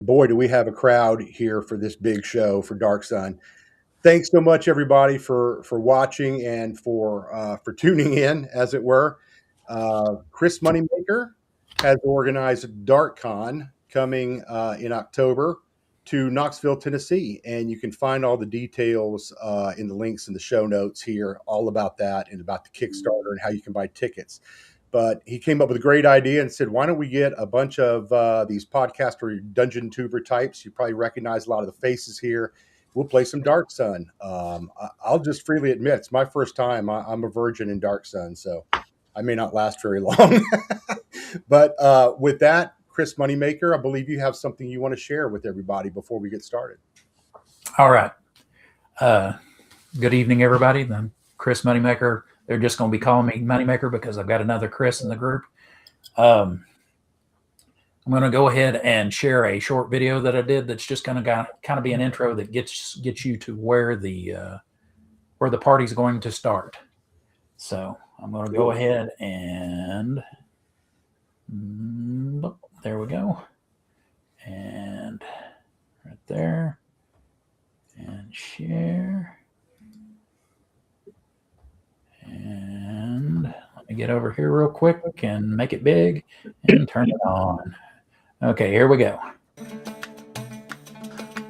Boy, do we have a crowd here for this big show for Dark Sun. Thanks so much, everybody, for watching and for tuning in, as it were. Chris Moneymaker has organized DarkCon coming in October to Knoxville, Tennessee, and you can find all the details in the links in the show notes here, all about that and about the Kickstarter and how you can buy tickets. But he came up with a great idea and said, why don't we get a bunch of these podcaster dungeon tuber types? You probably recognize a lot of the faces here. We'll play some Dark Sun. I'll just freely admit, it's my first time. I'm a virgin in Dark Sun, so I may not last very long. But with that, Chris Moneymaker, I believe you have something you want to share with everybody before we get started. All right. Good evening, everybody. I'm Chris Moneymaker. They're just going to be calling me Moneymaker because I've got another Chris in the group. I'm going to go ahead and share a short video that I did that's just going to kind of be an intro that gets you to where the party's going to start. So I'm going to go ahead and there we go. And right there. And share. And let me get over here real quick and make it big and turn it on. Okay, here we go.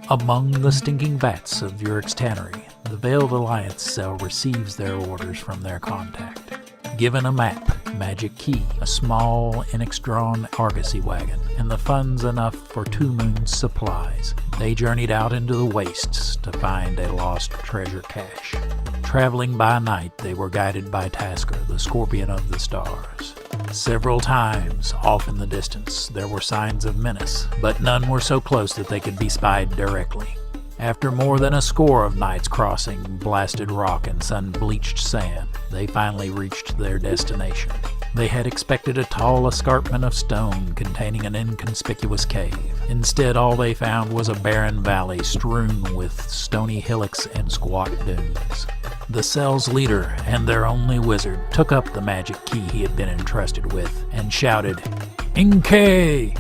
Among the stinking vats of Yurik's tannery, the Veiled Alliance cell receives their orders from their contact. Given a map, magic key, a small, Inextron argosy wagon, and the funds enough for 2 moons' supplies, they journeyed out into the wastes to find a lost treasure cache. Traveling by night, they were guided by Tasker, the Scorpion of the Stars. Several times, off in the distance, there were signs of menace, but none were so close that they could be spied directly. After more than a score of nights crossing blasted rock and sun-bleached sand, they finally reached their destination. They had expected a tall escarpment of stone containing an inconspicuous cave. Instead, all they found was a barren valley strewn with stony hillocks and squat dunes. The cell's leader and their only wizard took up the magic key he had been entrusted with and shouted, "Inkay!"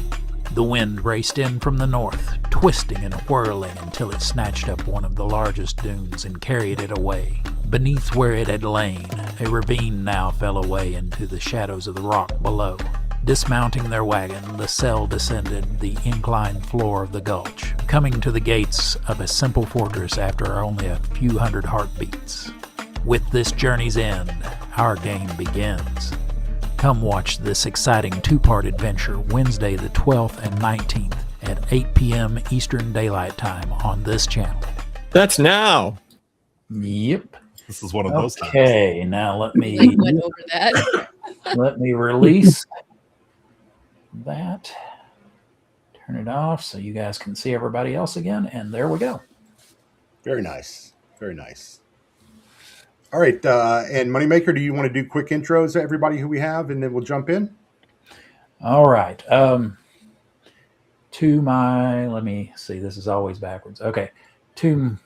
The wind raced in from the north, twisting and whirling until it snatched up one of the largest dunes and carried it away. Beneath where it had lain, a ravine now fell away into the shadows of the rock below. Dismounting their wagon, the cell descended the inclined floor of the gulch, coming to the gates of a simple fortress after only a few hundred heartbeats. With this journey's end, our game begins. Come watch this exciting 2-part adventure Wednesday the 12th and 19th at 8 p.m. Eastern Daylight Time on this channel. That's now. Yep. This is one of those times. Okay, now let me went over that. let me release that. Turn it off so you guys can see everybody else again, and there we go. Very nice. Very nice. All right, and Moneymaker, do you want to do quick intros to everybody who we have, and then we'll jump in? All right. To my, let me see, this is always backwards. Okay. They're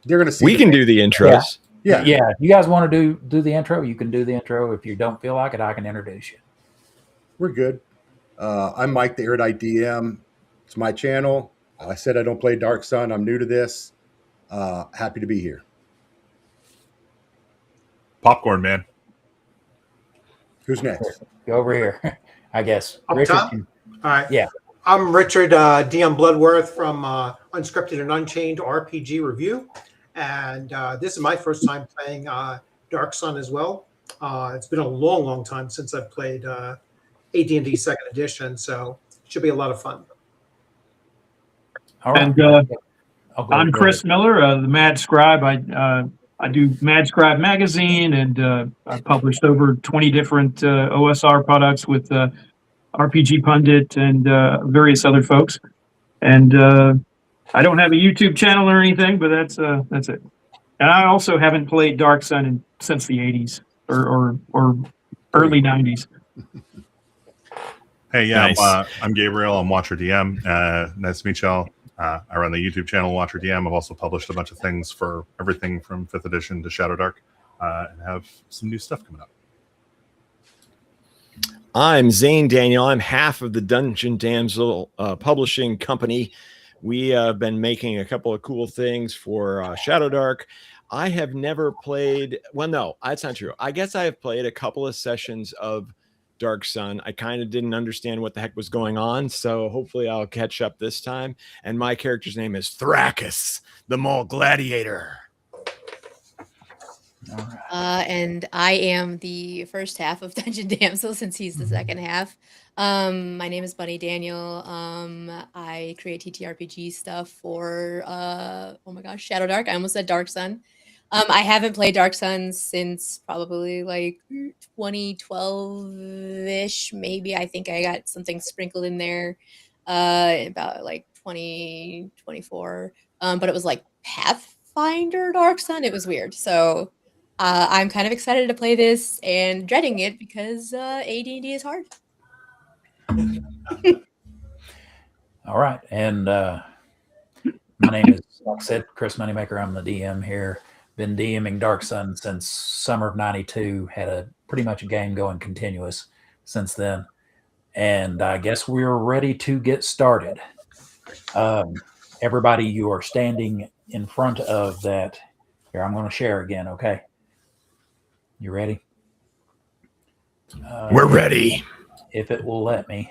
going to see. We can do the intros. Yeah. If you guys want to do the intro, you can do the intro. If you don't feel like it, I can introduce you. We're good. I'm Mike, the Erudite DM. It's my channel. I said I don't play Dark Sun. I'm new to this. Happy to be here. Popcorn Man. Who's next? Go over here. I guess. Up Richard. top? All right. Yeah. I'm Richard, DM Bloodworth from Unscripted and Unchained RPG Review. And this is my first time playing Dark Sun as well. It's been a long, long time since I've played AD&D 2nd Edition, so it should be a lot of fun. All right. And I'm Chris Miller, the Mad Scribe. I do Mad Scribe magazine, and I've published over 20 different OSR products with RPG Pundit and various other folks. And I don't have a YouTube channel or anything, but that's it. And I also haven't played Dark Sun since the 80s or early 90s. Hey, yeah, Nice. I'm Gabriel. I'm Watcher DM. Nice to meet y'all. I run the YouTube channel Watcher DM. I've also published a bunch of things for everything from 5th edition to Shadow Dark, and have some new stuff coming up. I'm Zane Daniel. I'm half of the Dungeon Damsel publishing company. We have been making a couple of cool things for Shadow Dark. I have never played. Well, no, that's not true. I guess I have played a couple of sessions of Dark Sun. I kind of didn't understand what the heck was going on, so hopefully I'll catch up this time. And my character's name is Thrakus, the Mole Gladiator. And I am the first half of Dungeon Damsel since he's the second half. My name is Bunny Daniel. I create TTRPG stuff for oh my gosh, Shadow Dark. I almost said Dark Sun. I haven't played Dark Sun since probably like 2012-ish, maybe. I think I got something sprinkled in there about like 2024. But it was like Pathfinder Dark Sun. It was weird. So I'm kind of excited to play this and dreading it because AD&D is hard. All right. And my name is, like I said, Chris Moneymaker. I'm the DM here. Been DMing Dark Sun since summer of 92. Had a pretty much a game going continuous since then. And I guess we're ready to get started. Everybody, you are standing in front of that. Here, I'm going to share again, okay? You ready? We're ready. If it will let me.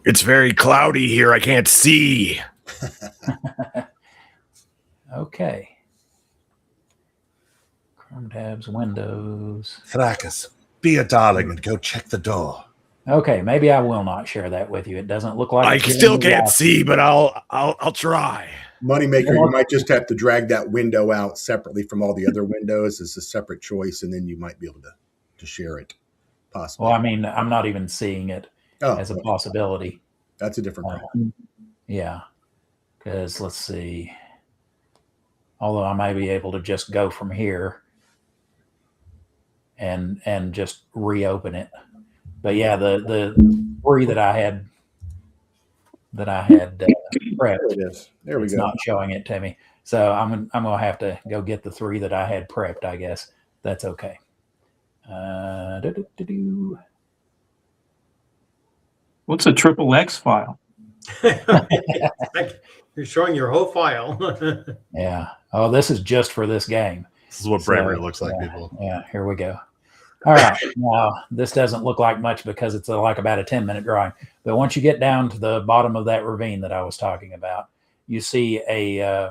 It's very cloudy here. I can't see. Okay. Chrome tabs, Windows. Thrakus, be a darling and go check the door. Okay, maybe I will not share that with you. It doesn't look like I it's still giving me can't that. see, but I'll try. Moneymaker, you might just have to drag that window out separately from all the other windows as a separate choice, and then you might be able to share it, possibly. Well, I mean, I'm not even seeing it as a well, possibility. that's a different problem. Yeah, because let's see. Although I may be able to just go from here and just reopen it. But yeah, the three that I had prepped, There it is. There we it's go. not showing it to me. So I'm gonna have to go get the three that I had prepped. I guess that's okay. What's a XXX file? You're showing your whole file. Yeah. Oh, this is just for this game. This is what bravery looks like, people. Yeah. Here we go. All right. Now, this doesn't look like much because it's like about a 10-minute drawing. But once you get down to the bottom of that ravine that I was talking about, you see a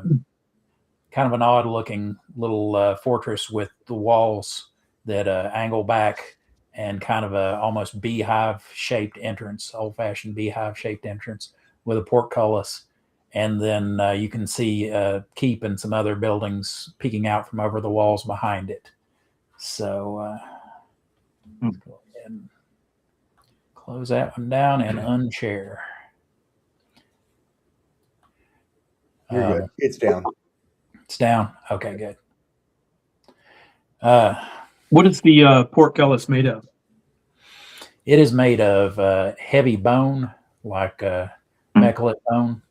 kind of an odd-looking little fortress with the walls that angle back and kind of a almost beehive-shaped entrance, old-fashioned beehive-shaped entrance with a portcullis. And then you can see keep and some other buildings peeking out from over the walls behind it. So let's go ahead and close that one down and unshare. You're good. It's down. It's down. Okay, good. What is the portcullis made of? It is made of heavy bone, like mechalith bone.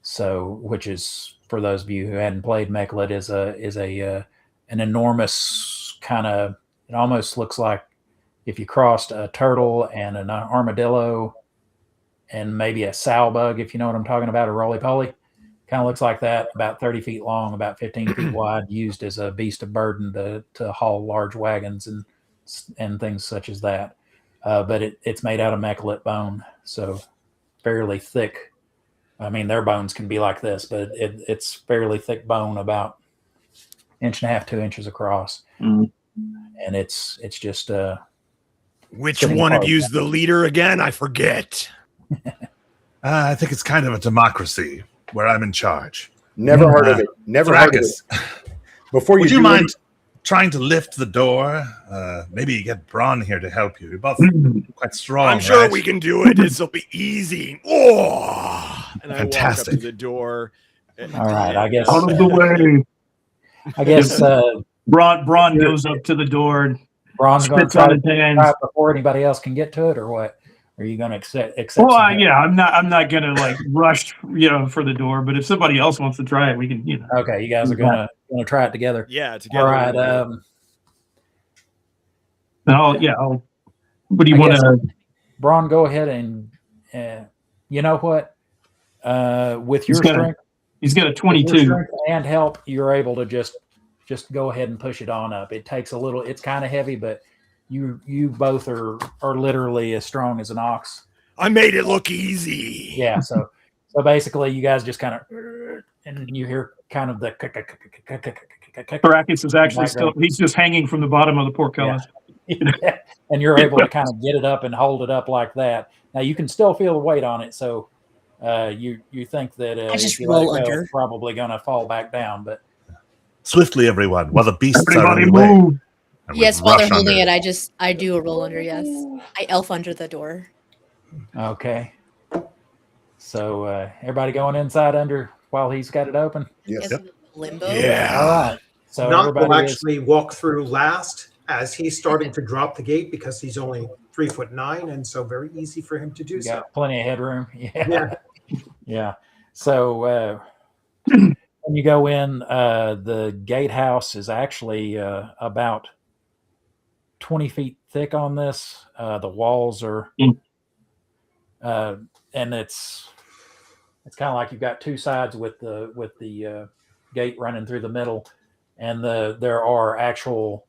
So, which is, for those of you who hadn't played mechalith, is an enormous kind of. It almost looks like if you crossed a turtle and an armadillo, and maybe a sow bug, if you know what I'm talking about, a roly-poly. Kind of looks like that, about 30 feet long, about 15 feet wide, used as a beast of burden to haul large wagons and things such as that. But it's made out of mechalith bone, so fairly thick. I mean, their bones can be like this, but it's fairly thick bone, about 1.5 to 2 inches across. Mm. And it's just Which one of you's the leader again? I forget. I think it's kind of a democracy where I'm in charge. Never heard of it. Never heard of it. Thrakus, Before you would you do mind trying to lift the door? Maybe get Braun here to help you. You're both quite strong. I'm sure right? we can do it. This'll be easy. Oh! And I walk up Fantastic. to the door. all right. I guess. Out of the way. I guess Braun goes up to the door and Braun's going to spits on try his to hands. try it before anybody else can get to it, or what? Are you going to accept? Well, some- yeah, I'm not gonna like rush, for the door. But if somebody else wants to try it, we can, Okay, you guys are going to try it together. Yeah, together. All right. What do you want to? Braun, go ahead and you know what? With your strength, he's got a with 22. your strength and help, you're able to just go ahead and push it on up. It takes a little. It's kind of heavy, but you both are literally as strong as an ox. I made it look easy. Yeah. So basically, you guys just kind of, and you hear kind of the. Caracas is actually still. He's just hanging from the bottom of the portcullis. Yeah. And you're able to kind of get it up and hold it up like that. Now you can still feel the weight on it, so you think that if you let it go, it's probably going to fall back down. But swiftly, everyone, while the beasts everybody are in the move. way. Yes, while they're holding it, I do a roll under. Yes, I elf under the door. Okay. So everybody going inside under while he's got it open. Yes. Yep. Limbo. Yeah. All right. So Knock everybody will actually walk through last as he's starting to drop the gate because he's only 3'9", and so very easy for him to do so. Got plenty of headroom. Yeah. Yeah. So when you go in, the gatehouse is actually about 20 feet thick on this. The walls are, and it's kind of like you've got two sides with the gate running through the middle, and there are actual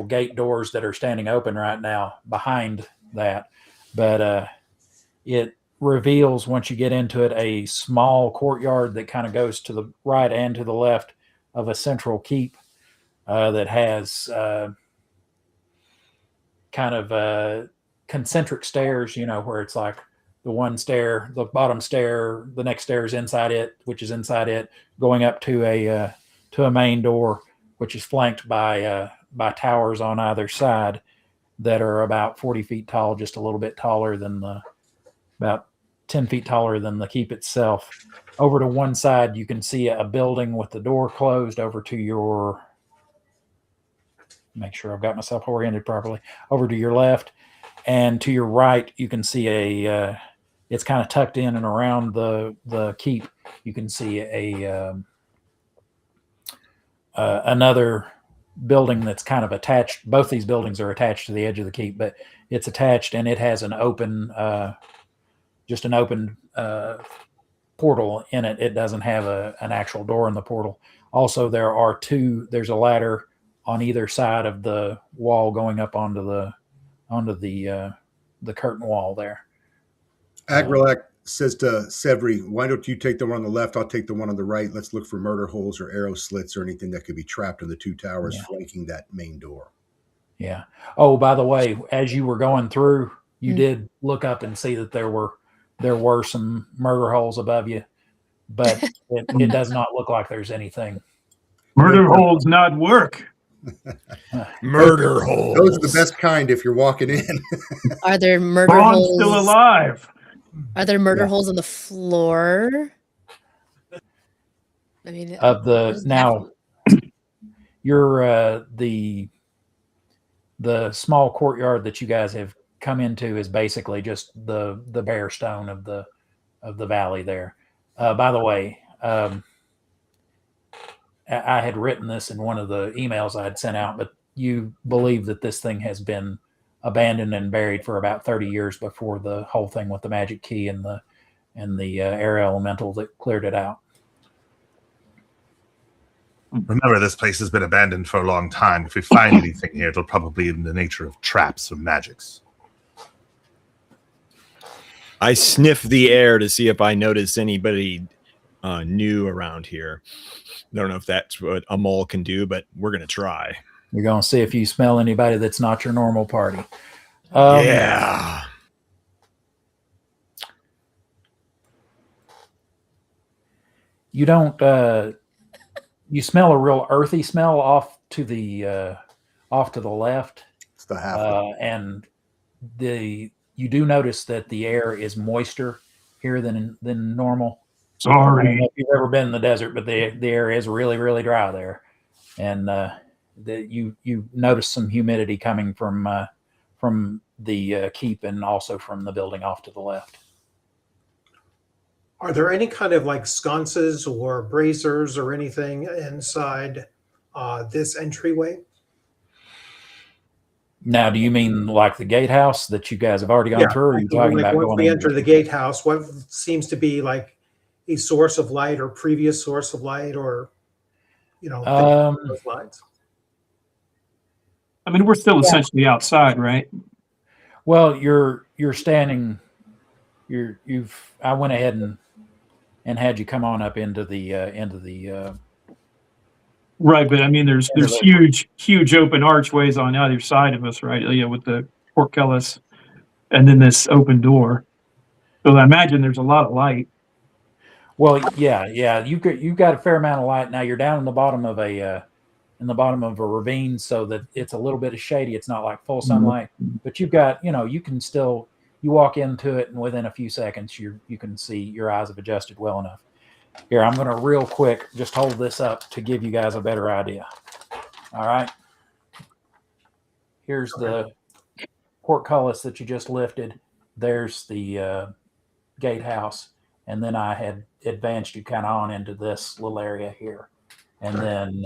gate doors that are standing open right now behind that, but it reveals, once you get into it, a small courtyard that kind of goes to the right and to the left of a central keep that has kind of concentric stairs, where it's like the one stair, the bottom stair, the next stair is inside it, which is inside it, going up to a main door, which is flanked by towers on either side that are about 40 feet tall, just a little bit taller than about 10 feet taller than the keep itself. Over to one side, you can see a building with the door closed. Over to your, make sure I've got myself oriented properly, over to your left, and to your right, you can see it's kind of tucked in and around the keep. You can see another building that's kind of attached. Both these buildings are attached to the edge of the keep, but it's attached, and it has an open, just an open portal in it. It doesn't have an actual door in the portal. Also, there's a ladder on either side of the wall going up onto the curtain wall there. Agrilak says to Severi, why don't you take the one on the left? I'll take the one on the right. Let's look for murder holes or arrow slits or anything that could be trapped in the two towers flanking that main door. Yeah. Oh, by the way, as you were going through, you did look up and see that there were some murder holes above you, but it does not look like there's anything. Murder holes not work. Murder holes. Those are the best kind if you're walking in. Are there murder Braun's holes? still alive. Are there murder holes in the floor? I mean, you're the small courtyard that you guys have come into is basically just the bare stone of the valley there. By the way, I had written this in one of the emails I had sent out, but you believe that this thing has been abandoned and buried for about 30 years before the whole thing with the magic key and the air elemental that cleared it out. Remember, this place has been abandoned for a long time. If we find anything here, it'll probably be in the nature of traps or magics. I sniff the air to see if I notice anybody new around here. I don't know if that's what a mole can do, but we're going to try. You're going to see if you smell anybody that's not your normal party. Yeah. You don't. You smell a real earthy smell off to the left. It's the half. And you do notice that the air is moister here than normal. Sorry. I don't know if you've ever been in the desert, but the air is really, really dry there, and you notice some humidity coming from the keep and also from the building off to the left. Are there any kind of like sconces or braziers or anything inside this entryway? Now, do you mean like the gatehouse that you guys have already gone through, or are you talking like about once going we into enter the gatehouse, what seems to be like a source of light or previous source of light, or things along those lines? I mean, we're still essentially outside, right? Well, you're standing. I went ahead and had you come on up into the Right, but I mean, there's huge open archways on either side of us, right? Yeah, with the portcullis, and then this open door. So I imagine there's a lot of light. Well, yeah. You've got a fair amount of light. Now you're down in the bottom of a ravine, so that it's a little bit of shady. It's not like full sunlight, but you've got you can still you walk into it, and within a few seconds you can see your eyes have adjusted well enough. Here, I'm going to real quick just hold this up to give you guys a better idea. All right. Here's the portcullis that you just lifted. There's the gatehouse. And then I had advanced you kind of on into this little area here. And then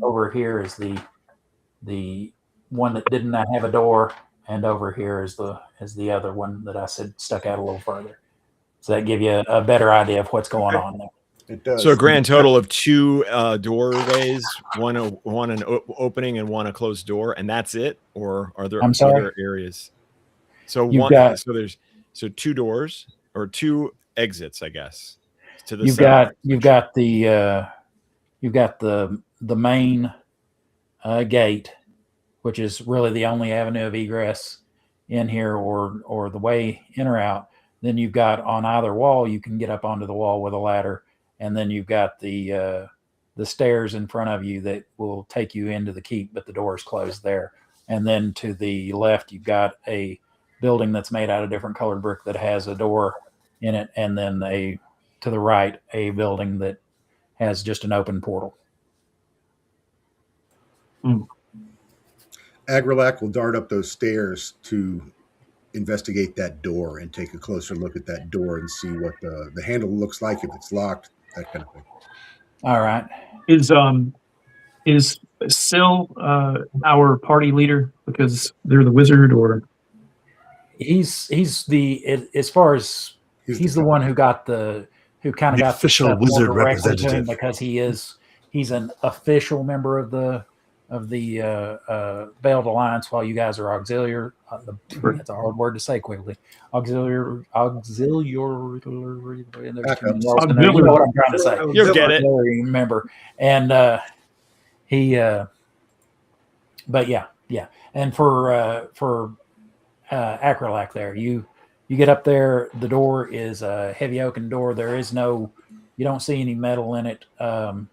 over here is the one that did not have a door. And over here is the other one that I said stuck out a little further. So that give you a better idea of what's going on there. It does. So a grand total of 2 doorways, one an opening and one a closed door, and that's it? Or are there other areas? So there's 2 doors or 2 exits, I guess. To the you've got the main gate, which is really the only avenue of egress in here, or the way in or out. Then you've got on either wall, you can get up onto the wall with a ladder, and then you've got the stairs in front of you that will take you into the keep, but the door is closed there. And then to the left, you've got a building that's made out of different colored brick that has a door in it, and then to the right, a building that has just an open portal. Agrilac will dart up those stairs to investigate that door and take a closer look at that door and see what the handle looks like, if it's locked, that kind of thing. All right. Is Syl our party leader because they're the wizard, or he's the as far as he's the one who kind of got official wizard representative, because he's an official member of the Veiled Alliance, while you guys are auxiliary. That's a hard word to say quickly. Auxiliary. You know what I'm trying to say. You'll get it. Member, and he. But yeah. And for Acrolac, there you get up there. The door is a heavy oaken door. There is you don't see any metal in it. Are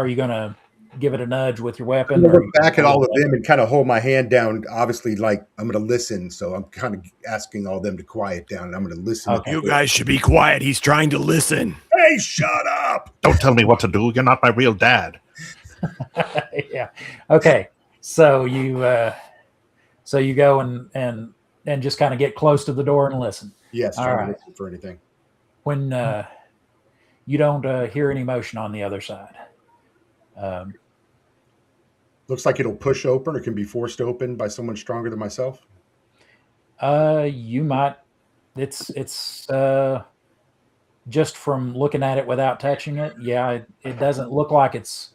you going to give it a nudge with your weapon? I'm going to look back at all of them and kind of hold my hand down, obviously, like I'm going to listen. So I'm kind of asking all of them to quiet down, and I'm going to listen. Okay. You guys should be quiet. He's trying to listen. Hey, shut up. Don't tell me what to do. You're not my real dad. Yeah. Okay. So you go and just kind of get close to the door and listen. Yes. Trying to listen for anything. When you don't hear any motion on the other side. Looks like it'll push open or can be forced open by someone stronger than myself. You might. It's just from looking at it without touching it. Yeah, it doesn't look like it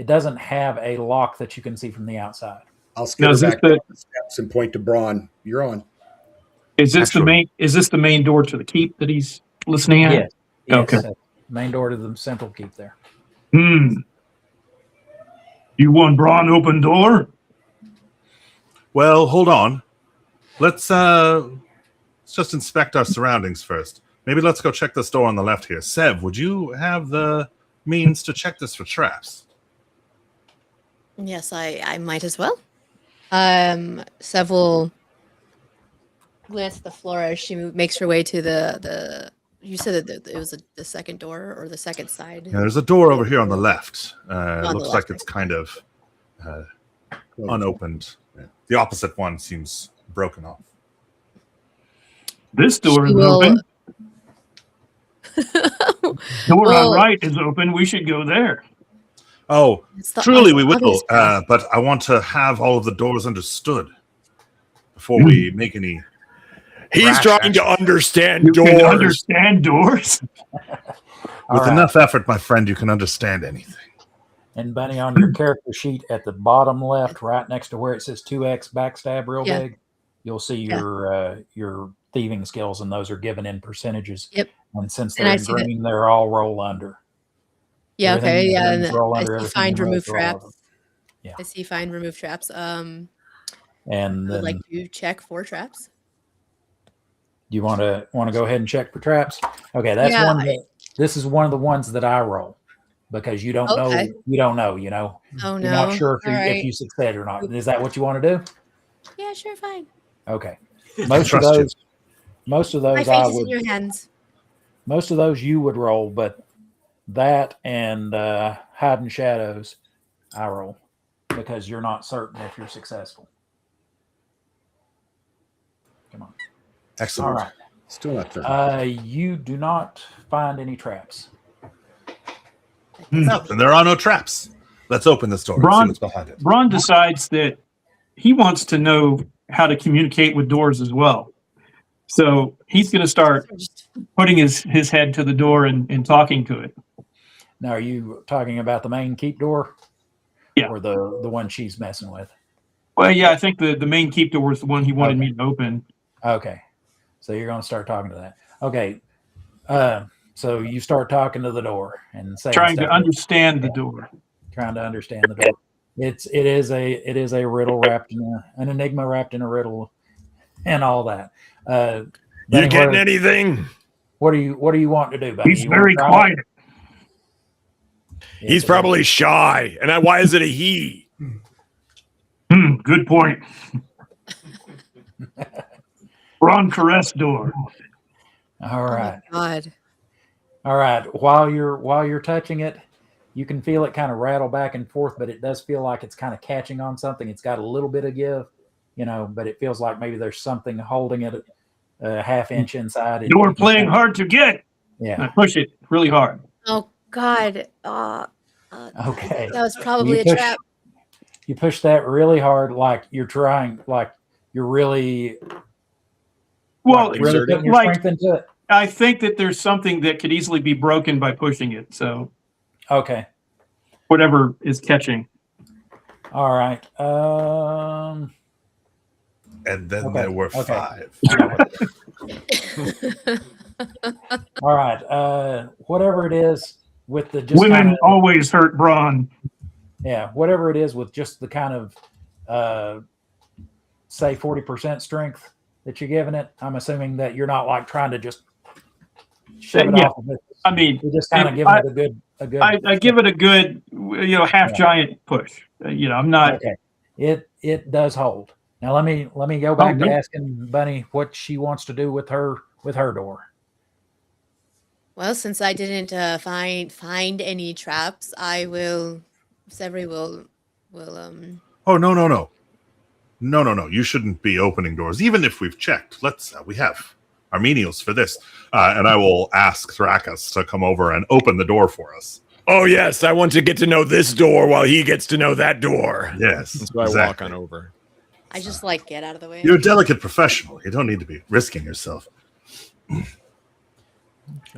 doesn't have a lock that you can see from the outside. I'll skitter back down the steps and point to Braun. You're on. Is this the main door to the keep that he's listening at? Yes. Okay. Main door to the central keep there. You want Braun open door? Well, hold on. Let's just inspect our surroundings first. Maybe let's go check this door on the left here. Sev, would you have the means to check this for traps? Yes, I might as well. Sev will glance at the floor as she makes her way to the. You said that it was the second door or the second side. Yeah, there's a door over here on the left. It looks like it's kind of unopened. The opposite one seems broken off. This door is open. Door on right is open. We should go there. Oh, It's the truly we obvious will. path. But I want to have all of the doors understood before we make any. He's rash trying to actions. understand You can doors. understand doors. All With right. enough effort, my friend, you can understand anything. And Bunny, on your character sheet at the bottom left, right next to where it says 2x backstab real Yeah. big, you'll see Yeah. your thieving skills, and those are given in percentages. Yep. And since And they're I in see that. green, they're all roll under. Yeah. Everything Okay. in Yeah. green is And roll I under. see Everything in find red remove is roll over. traps. Yeah. I see find remove traps. And I would like then to check for traps. do you want to go ahead and check for traps? Okay, that's Yeah. one. This is one of the ones that I roll because you don't know. Okay. You don't know. You know. Oh You're not no. sure All if right. you succeed or not. Is that what you want to do? Yeah. Sure. Fine. Okay. I Most of trust you. those. Most of My those fate I is in would. your hands. Most of those you would roll, but that and hiding shadows, I roll because you're not certain if you're successful. Come on. Excellent. All right. Still not certain. You do not find any traps. And there are no traps. Let's open this door and see Bron, what's behind it. Bron decides that he wants to know how to communicate with doors as well. So he's going to start putting his head to the door and talking to it. Now, are you talking about the main keep door? Yeah. Or the one she's messing with? Well, yeah, I think the main keep door was the one he wanted Okay. me to open. Okay. So you're going to start talking to that. Okay. So you start talking to the door and saying Trying to stuff. understand the door. Trying to understand the door. It is a riddle wrapped in an enigma wrapped in a riddle and all that. You Benny, getting anything? what do you want to do, Benny? He's You wanna very try it? quiet. He's probably shy. And why is it a he? Good point. Ron Caress door. All right. Oh my God. All right. While you're touching it, you can feel it kind of rattle back and forth, but it does feel like it's kind of catching on something. It's got a little bit of give, but it feels like maybe there's something holding it a half inch inside. Door playing hard to get. Yeah. I push it really hard. Oh God. Okay. That was probably a trap. You push that really hard, like you're trying, like you're really, Well, really putting your like strength into it. I think that there's something that could easily be broken by pushing it. So Okay. whatever is catching. All right. And then Okay, there were okay. 5. All right. Whatever it is with the just Women kinda, always hurt Braun. yeah, whatever it is with just the kind of say 40% strength that you're giving it. I'm assuming that you're not like trying to just shove it Yeah. off of it. I mean, You're just kind of giving it a good. I give it a good, half giant push. I'm not. Okay. It does hold. Now let me go back to really? asking Bunny what she wants to do with her door. Well, since I didn't find any traps, I will. Severy will. Oh, no. No. You shouldn't be opening doors, even if we've checked. We have our menials for this. And I will ask Thrakus to come over and open the door for us. Oh, yes. I want to get to know this door while he gets to know that door. Yes. So I walk on over. I just get out of the way. You're a delicate professional. You don't need to be risking yourself.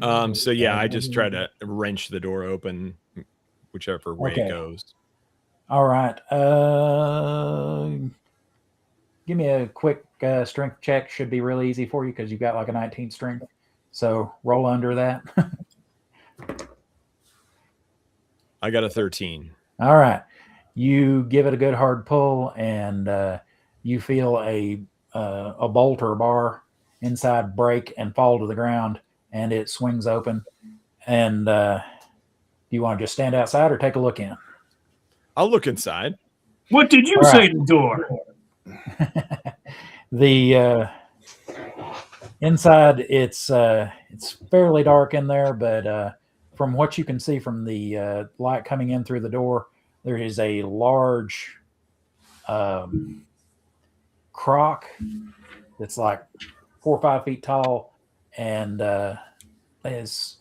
So yeah, I just try to wrench the door open, whichever way it goes. All right. Give me a quick strength check. Should be really easy for you because you've got like a 19 strength. So roll under that. I got a 13. All right. You give it a good hard pull, and you feel a bolt or a bar inside break and fall to the ground, and it swings open. And do you want to just stand outside or take a look in? I'll look inside. What did you say to the door? The inside, it's fairly dark in there, but from what you can see from the light coming in through the door, there is a large croc that's like 4 or 5 feet tall and is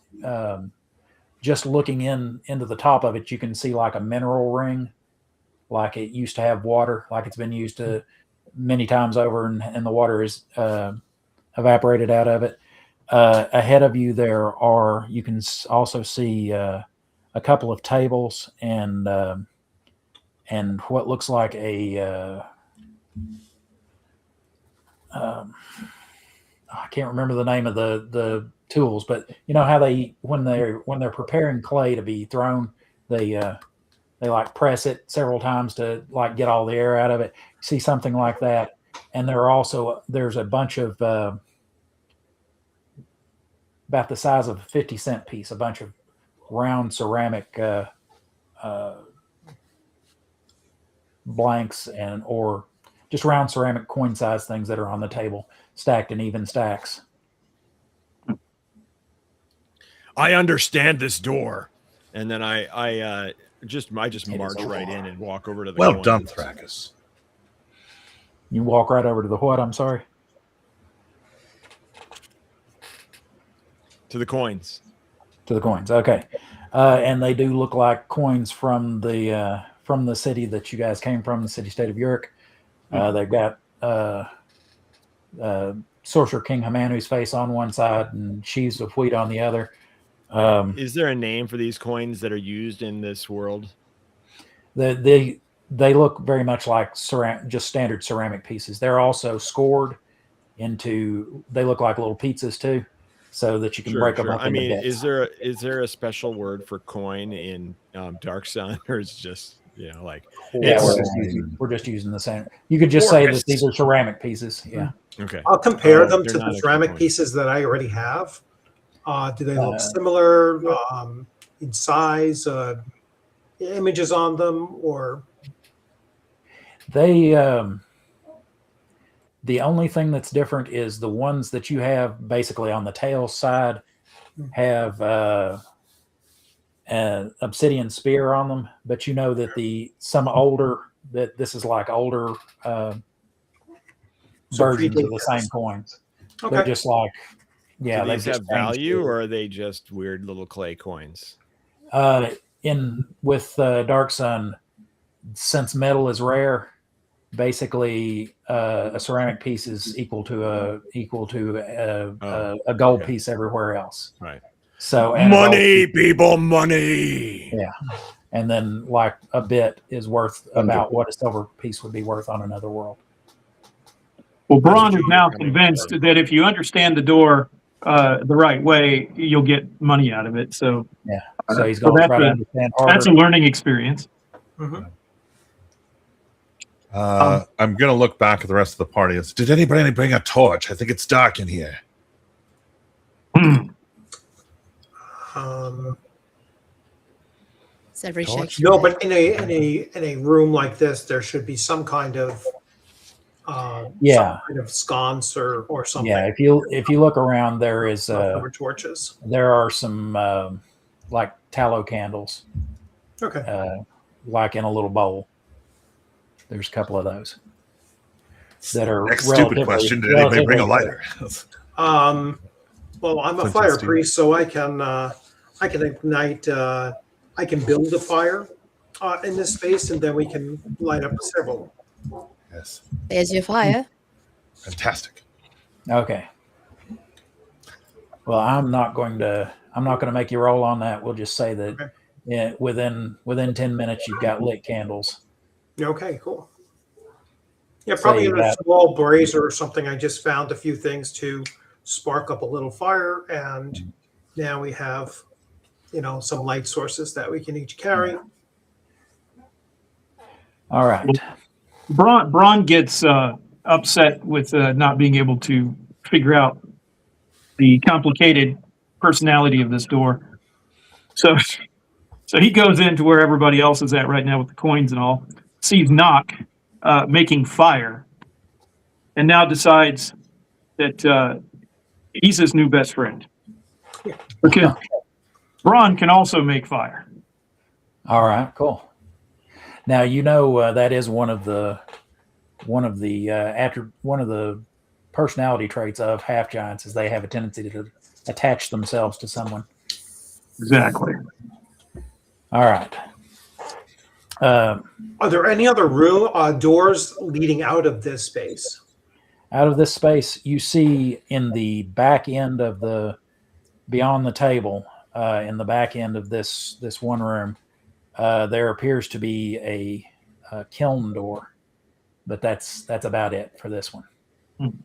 just looking into the top of it, you can see like a mineral ring, like it used to have water, like it's been used to many times over, and the water is evaporated out of it. Ahead of you, you can also see a couple of tables and what looks like a I can't remember the name of the tools, but you know how when they're preparing clay to be thrown, they like press it several times to like get all the air out of it. See something like that, and there's a bunch of about the size of a 50-cent piece, a bunch of round ceramic blanks or just round ceramic coin size things that are on the table, stacked in even stacks. I understand this door, and then I just march right in and walk over to the. Well coins. done, Thrakus. You walk right over to the what? I'm sorry. To the coins. To the coins. Okay, and they do look like coins from the city that you guys came from, the city-state of York. They've got Sorcerer King Hamanu's face on one side and sheaves of wheat on the other. Is there a name for these coins that are used in this world? They look very much like just standard ceramic pieces. They're also scored into. They look like little pizzas too, so that you can break them up. I mean, bits. is there a special word for coin in Dark Sun, or is it just like? Yeah, we're just using the same. You could just say that these are ceramic pieces. Yeah. Okay. I'll compare them to the ceramic pieces that I already have. Do they look similar in size? Images on them, or they? The only thing that's different is the ones that you have basically on the tail side have an obsidian spear on them, but you know that this is like older versions of the same coins. Okay. They're just like, yeah. Do these have value, or are they just weird little clay coins? With Dark Sun, since metal is rare, basically a ceramic piece is equal to a gold piece everywhere else. Right. So money, people, money. Yeah, and then like a bit is worth about what a silver piece would be worth on another world. Well, Braun is now convinced that if you understand the door the right way, you'll get money out of it. So yeah, so he's going to try to understand harder. That's a learning experience. Mm-hmm. I'm going to look back at the rest of the party. Did anybody bring a torch? I think it's dark in here. No, but in a room like this, there should be some kind of some kind of sconce or something. Yeah, if you look around, there is torches. There are some like tallow candles. Okay. like in a little bowl. There's a couple of those that are. Next stupid question: did anybody bring a lighter? Well, I'm a fire priest, so I can ignite. I can build a fire in this space, and then we can light up several. Yes. There's your fire. Fantastic. Okay. Well, I'm not going to make you roll on that. We'll just say that within 10 minutes you've got lit candles. Okay, cool. Yeah, probably in a small brazier or something. I just found a few things to spark up a little fire, and now we have, some light sources that we can each carry. All right. Braun gets upset with not being able to figure out the complicated personality of this door. So he goes into where everybody else is at right now with the coins and all, sees Nock making fire, and now decides that he's his new best friend. Because Braun can also make fire. All right, cool. Now that is one of the personality traits of half giants is they have a tendency to attach themselves to someone. Exactly. All right. Are there any other doors leading out of this space? Out of this space, you see in the back end of beyond the table, in the back end of this one room, there appears to be a kiln door, but that's about it for this one.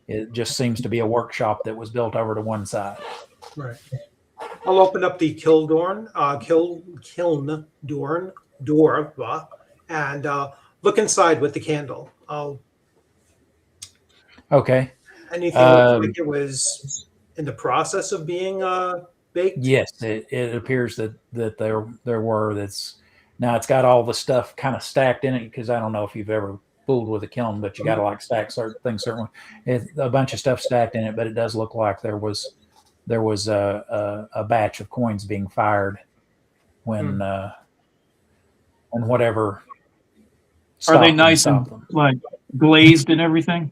It just seems to be a workshop that was built over to one side. Right. I'll open up the kiln door, and look inside with the candle. Okay. Anything looks like it was in the process of being baked? Yes, it appears that there were. That's now it's got all the stuff kind of stacked in it, because I don't know if you've ever fooled with a kiln, but you got to like stack certain things certain way. A bunch of stuff stacked in it, but it does look like there was a batch of coins being fired when whatever. Are they nice and like glazed and everything?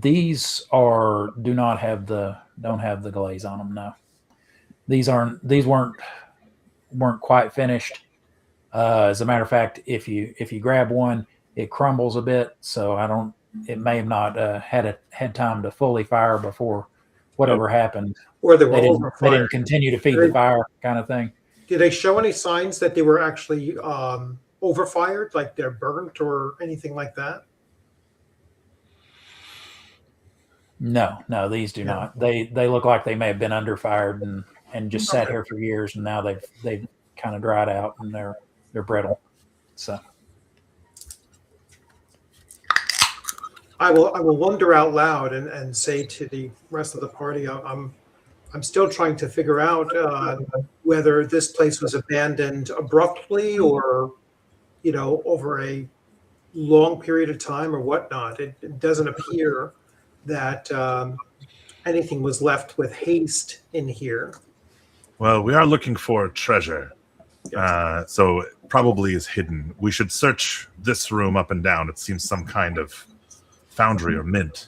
These don't have the glaze on them. No, these weren't quite finished. As a matter of fact, if you grab one, it crumbles a bit. So it may have not had time to fully fire before whatever happened. Or they didn't continue to feed the fire, kind of thing. Did they show any signs that they were actually overfired, like they're burnt or anything like that? No, these do not. They look like they may have been underfired and just sat here for years, and now they've kind of dried out and they're brittle. So I will wonder out loud and say to the rest of the party, I'm still trying to figure out whether this place was abandoned abruptly or, over a long period of time or whatnot. It doesn't appear that anything was left with haste in here. Well, we are looking for treasure, so it probably is hidden. We should search this room up and down. It seems some kind of foundry or mint.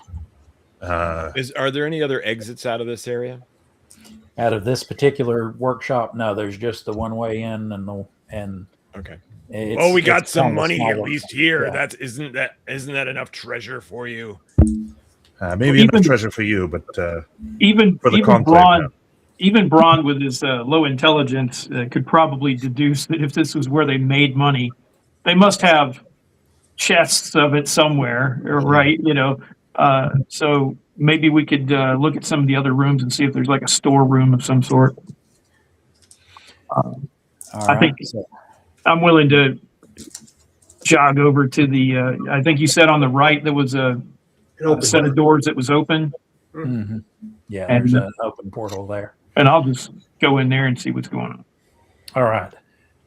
Are there any other exits out of this area? Out of this particular workshop, no. There's just the one way in, and okay. We got some money at least here. Yeah. Isn't that enough treasure for you? Maybe enough treasure for you, but even for the Braun, even Braun with his low intelligence could probably deduce that if this was where they made money, they must have chests of it somewhere, right? So maybe we could look at some of the other rooms and see if there's like a storeroom of some sort. I think I'm willing to jog over to the. I think you said on the right there was a set of doors that was open. Mm-hmm. Yeah, there's an open portal there. And I'll just go in there and see what's going on. All right.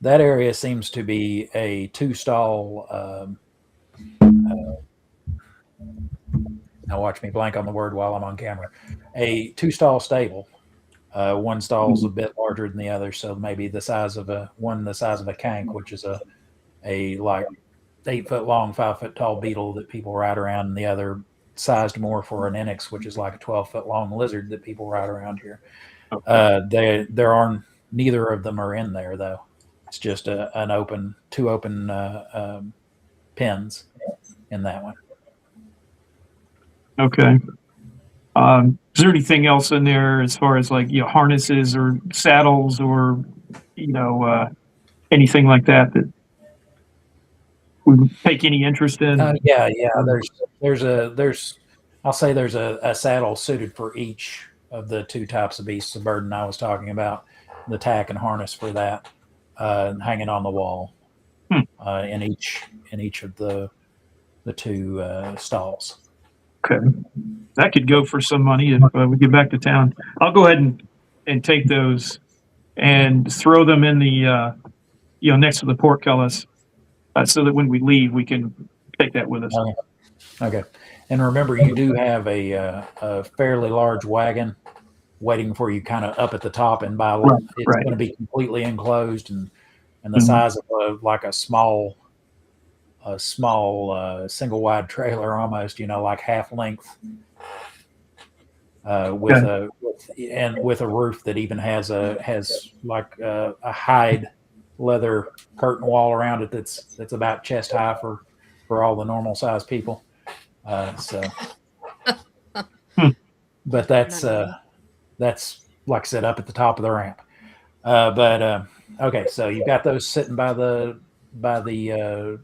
That area seems to be a two-stall. Now watch me blank on the word while I'm on camera. A two-stall stable. One stall is a bit larger than the other, so maybe the size of a cank, which is a like 8 foot long, 5 foot tall beetle that people ride around, and the other sized more for an Enix, which is like a 12 foot long lizard that people ride around here. Okay. There are neither of them are in there though. It's just two open pins in that one. Okay. Is there anything else in there as far as like harnesses or saddles or anything like that we would take any interest in? Yeah. I'll say there's a saddle suited for each of the two types of beasts of burden I was talking about. The tack and harness for that hanging on the wall in each of the two stalls. Okay, that could go for some money if we get back to town. I'll go ahead and take those and throw them in the next to the portcullis, so that when we leave we can take that with us. Okay. And remember, you do have a fairly large wagon waiting for you, kind of up at the top, and it's going to be completely enclosed and the size of a small single wide trailer, almost, like half length, with with a roof that even has like a hide leather curtain wall around it that's about chest high for all the normal size people. But that's like I said, up at the top of the ramp. Okay, so you've got those sitting by the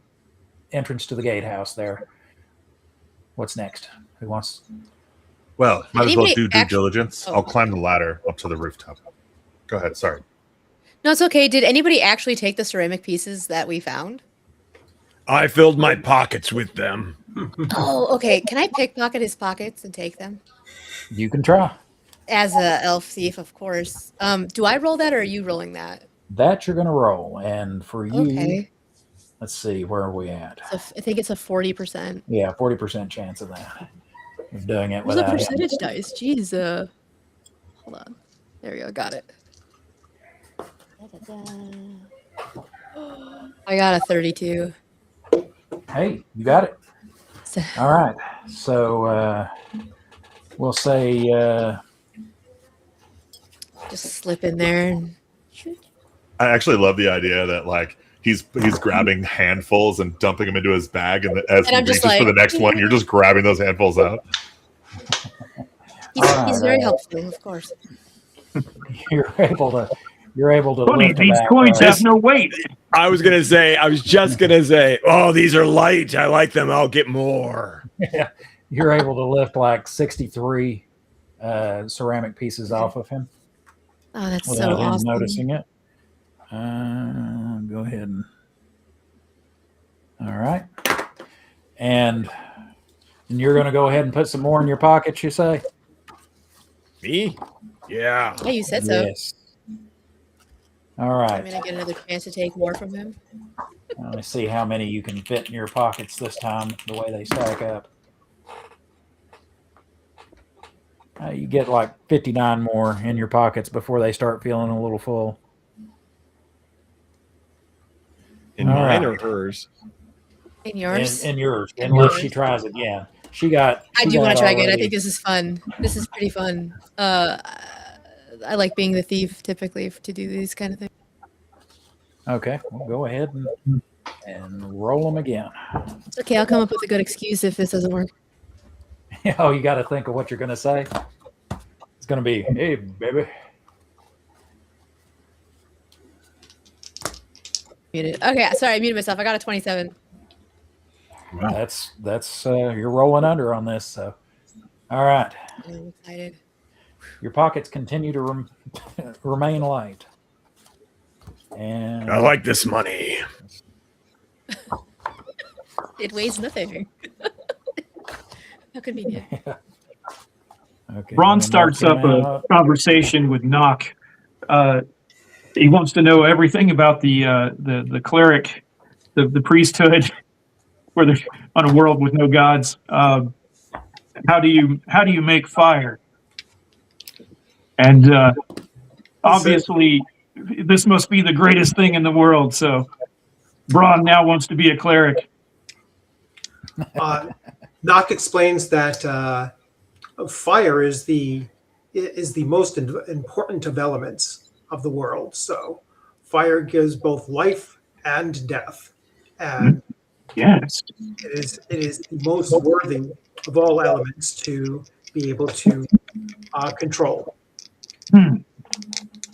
entrance to the gatehouse there. What's next? Who wants? Well, might as well Anybody do due actually- diligence. Oh. I'll climb the ladder up to the rooftop. Go ahead. Sorry. No, it's okay. Did anybody actually take the ceramic pieces that we found? I filled my pockets with them. Oh, okay. Can I pickpocket his pockets and take them? You can try. As a elf thief, of course. Do I roll that or are you rolling that? That you're going to roll, and for you, Okay. let's see, where are we at? So I think it's a 40%. Yeah, 40% chance of that. Of doing it Where's the without him. percentage dice? Jeez. Hold on. There we go. Got it. I got a 32. Hey, you got it. So, All right. So we'll say just slip in there and I actually love the idea that like he's grabbing handfuls and dumping them into his bag, and as he I'm just reaches for the like, next one, you're just grabbing those handfuls out. he's very helpful, of course. you're able to Funny, lift these back, coins have no weight. I was just gonna say, oh, these are light. I like them. I'll get more. You're able to lift like 63 ceramic pieces off of him Oh, that's without so him awesome. noticing it. Go ahead and all right, and you're going to go ahead and put some more in your pockets. You say? Me? Yeah. Yeah, you said so. Yes. All I'm right. gonna get another chance to take more from him. Let me see how many you can fit in your pockets this time. The way they stack up. You get like 59 more in your pockets before they start feeling a little full. In All mine right. or hers? In yours? In yours, In unless yours. she tries again. She got. I she do want got to try again. I already- think this is fun. This is pretty fun. I like being the thief typically to do these kind of things. Okay, well, go ahead and roll them again. It's okay. I'll come up with a good excuse if this doesn't work. Oh, you got to think of what you're going to say. It's going to be, hey, baby. Muted. Okay, sorry, I muted myself. I got a 27. That's you're rolling under on this. So, all right, I'm excited. your pockets continue to remain light. And I like this money. It weighs nothing. How convenient. okay, Ron let me starts mark up him a out. conversation with Nock. He wants to know everything about the cleric, the priesthood, where they're on a world with no gods. How do you make fire? And obviously, this must be the greatest thing in the world. So, Braun now wants to be a cleric. Nock explains that fire is the most important of elements of the world. So fire gives both life and death, and Yes. it is the most worthy of all elements to be able to control.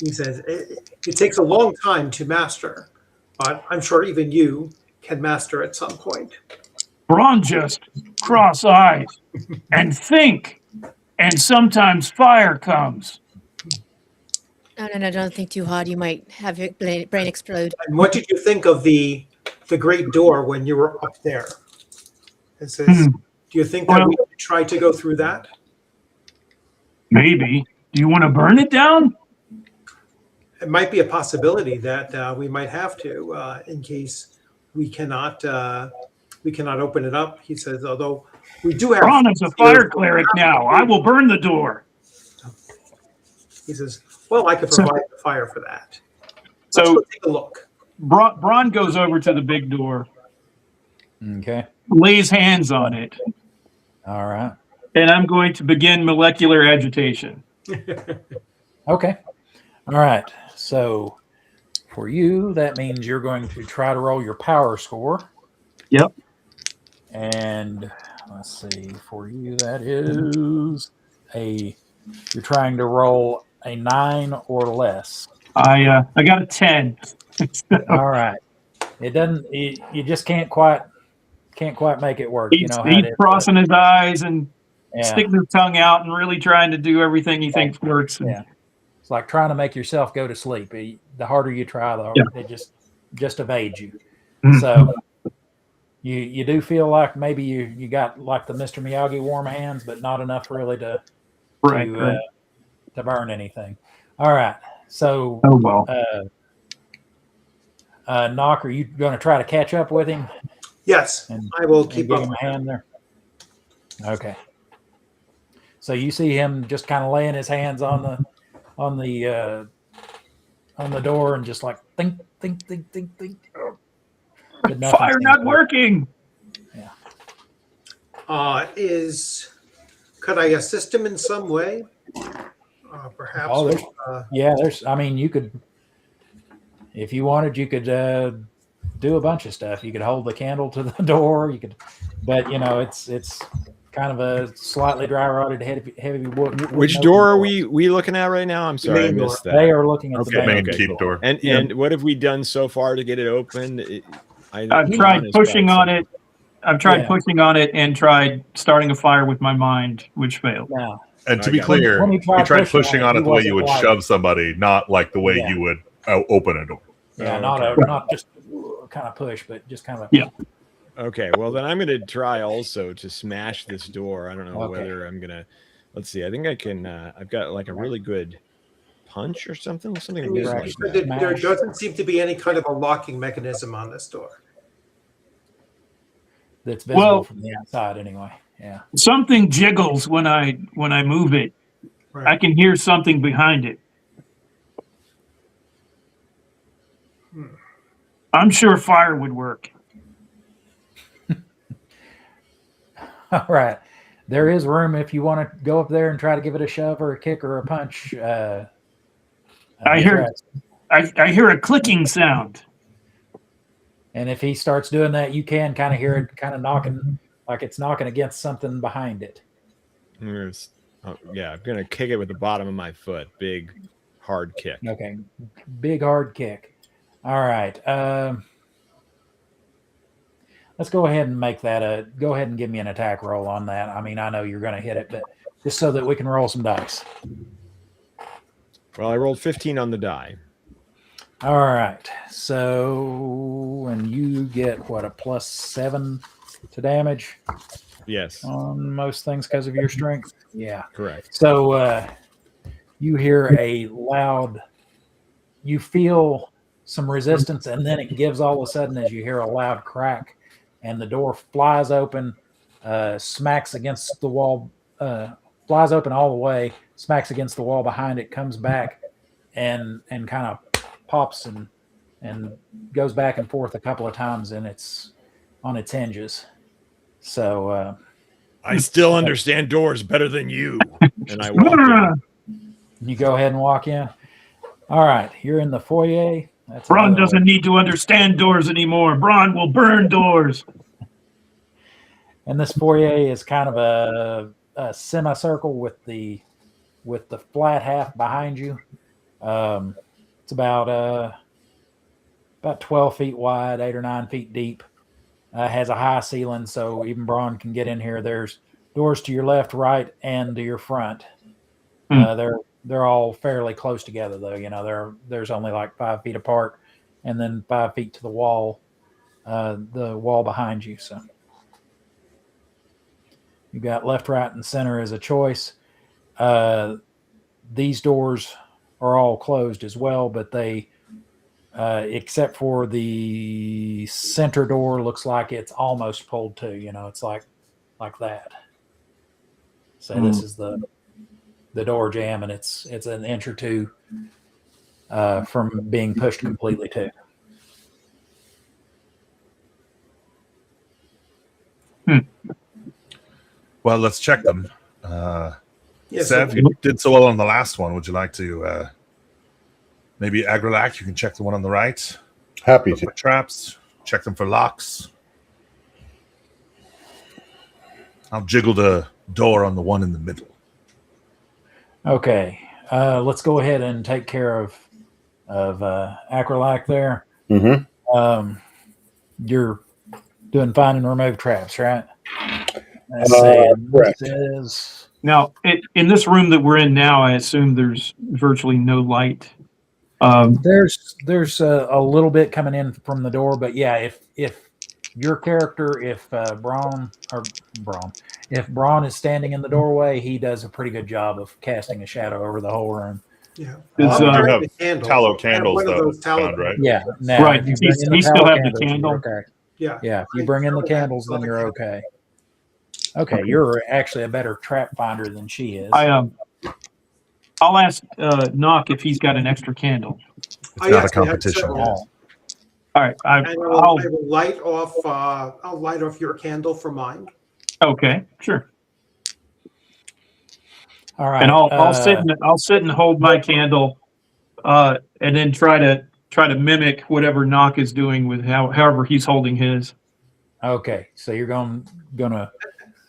He says it takes a long time to master, but I'm sure even you can master at some point. Braun just cross eyes and think, and sometimes fire comes. No, don't think too hard. You might have your brain explode. And what did you think of the great door when you were up there? It says, do you think that Well- we should try to go through that? Maybe. Do you want to burn it down? It might be a possibility that we might have to in case we cannot open it up. He says, although we do have. Braun is a fire cleric now. I will burn the door. He says, well, I could provide the fire for that. So- Let's go take a look. Braun goes over to the big door, Okay. lays hands on it, All right. and I'm going to begin molecular agitation. Okay. All right. So for you, that means you're going to try to roll your power score. Yep. And let's see, for you, that is you're trying to roll a 9 or less. I got a 10. All right. It doesn't, you just can't quite make it work. You He's know how it he's is. crossing his eyes and Yeah. sticking his tongue out and really trying to do everything he thinks works. And Yeah. It's like trying to make yourself go to sleep. The harder you try, it just evades you. Mhm. So you do feel like maybe you got like the Mr. Miyagi warm hands, but not enough really to right. to burn anything. All right. So Oh well. Knock, are you going to try to catch up with him Yes, and I will and keep give up. him a hand there? Okay. So you see him just kind of laying his hands on the door and just like think. But nothing Fire seems not to work. working. Could I assist him in some way? Perhaps. Oh, with, I mean, you could, if you wanted, you could do a bunch of stuff. You could hold the candle to the door. You could, but it's kind of a slightly dry rotted heavy wood. Which door are we looking at right now? I'm sorry, I main door. missed that. They are looking at the Okay, main Main keep cool. door. And what have we done so far to get it open? I've tried pushing on it. I've tried Yeah. pushing on it and tried starting a fire with my mind, which failed. Now, And to I be got it. clear, When you tried pushing on it he the way you wasn't would like- shove somebody, not like the way Yeah. you would open a door. Yeah, Oh, not just kind of push, but just kind of. Yeah. Okay, well then I'm going to try also to smash this door. I don't know Okay. whether I'm going to. Let's see. I think I can. I've got like a really good punch or something. Something And weird you like said that. that there doesn't seem to be any kind of a locking mechanism on this door. That's visible Well- from the outside, anyway. Yeah. Something jiggles when I move it. Right. I can hear something behind it. I'm sure fire would work. All right. There is room if you want to go up there and try to give it a shove or a kick or a punch. I hear a clicking sound. And if he starts doing that, you can kind of hear it kind of knocking, like it's knocking against something behind it. Yeah, I'm going to kick it with the bottom of my foot. Big, hard kick. Okay. Big, hard kick. All right. Let's go ahead and make that go ahead and give me an attack roll on that. I mean, I know you're going to hit it, but just so that we can roll some dice. Well, I rolled 15 on the die. All right. So, and you get what, a +7 to damage Yes, on most things because of your strength? Yeah. correct. So you hear you feel some resistance, and then it gives all of a sudden as you hear a loud crack, and the door flies open, smacks against the wall, flies open all the way, smacks against the wall behind it, comes back, and kind of pops and goes back and forth a couple of times, and it's on its hinges. So I still understand doors better than you. And I walk in. you go ahead and walk in. All right, you're in the foyer. That's Braun another doesn't way. need to understand doors anymore. Braun will burn doors. And this foyer is kind of a semicircle with the flat half behind you. It's about 12 feet wide, 8 or 9 feet deep. Has a high ceiling, so even Braun can get in here. There's doors to your left, right, and to your front. They're all fairly close together, though. There's only like 5 feet apart, and then 5 feet to the wall behind you. So you got left, right, and center as a choice. These doors are all closed as well, but they, except for the center door, looks like it's almost pulled to. It's like that. So this is the door jam, and it's an inch or two from being pushed completely too. Well, let's check them. Yes, Sev, you did so well on the last one. Would you like to maybe Agrolac? You can check the one on the right. Happy Look to. for traps. Check them for locks. I'll jiggle the door on the one in the middle. Okay, let's go ahead and take care of Acrolac there. Mm-hmm. You're doing find and remove traps, right? Let's see. Correct. This is Now, in this room that we're in now, I assume there's virtually no light. there's a little bit coming in from the door, but yeah, if your character, if Braun is standing in the doorway, he does a pretty good job of casting a shadow over the whole room. Yeah. Does, I'm You carrying have the candle. tallow I have candles, one of though, those tallow found, right? Yeah, now Right. if you bring in He the still tallow have the candles, you're candle. okay. Yeah. Yeah, if you bring in the candles, then you're okay. Okay, you're actually a better trap finder than she is. I'll ask Knock if he's got an extra candle. It's not a yes, I have competition. several. All right, And I will light off. I'll light off your candle for mine. Okay, sure. All right, And I'll sit and hold my candle, and then try to mimic whatever Knock is doing with however he's holding his. Okay, so you're gonna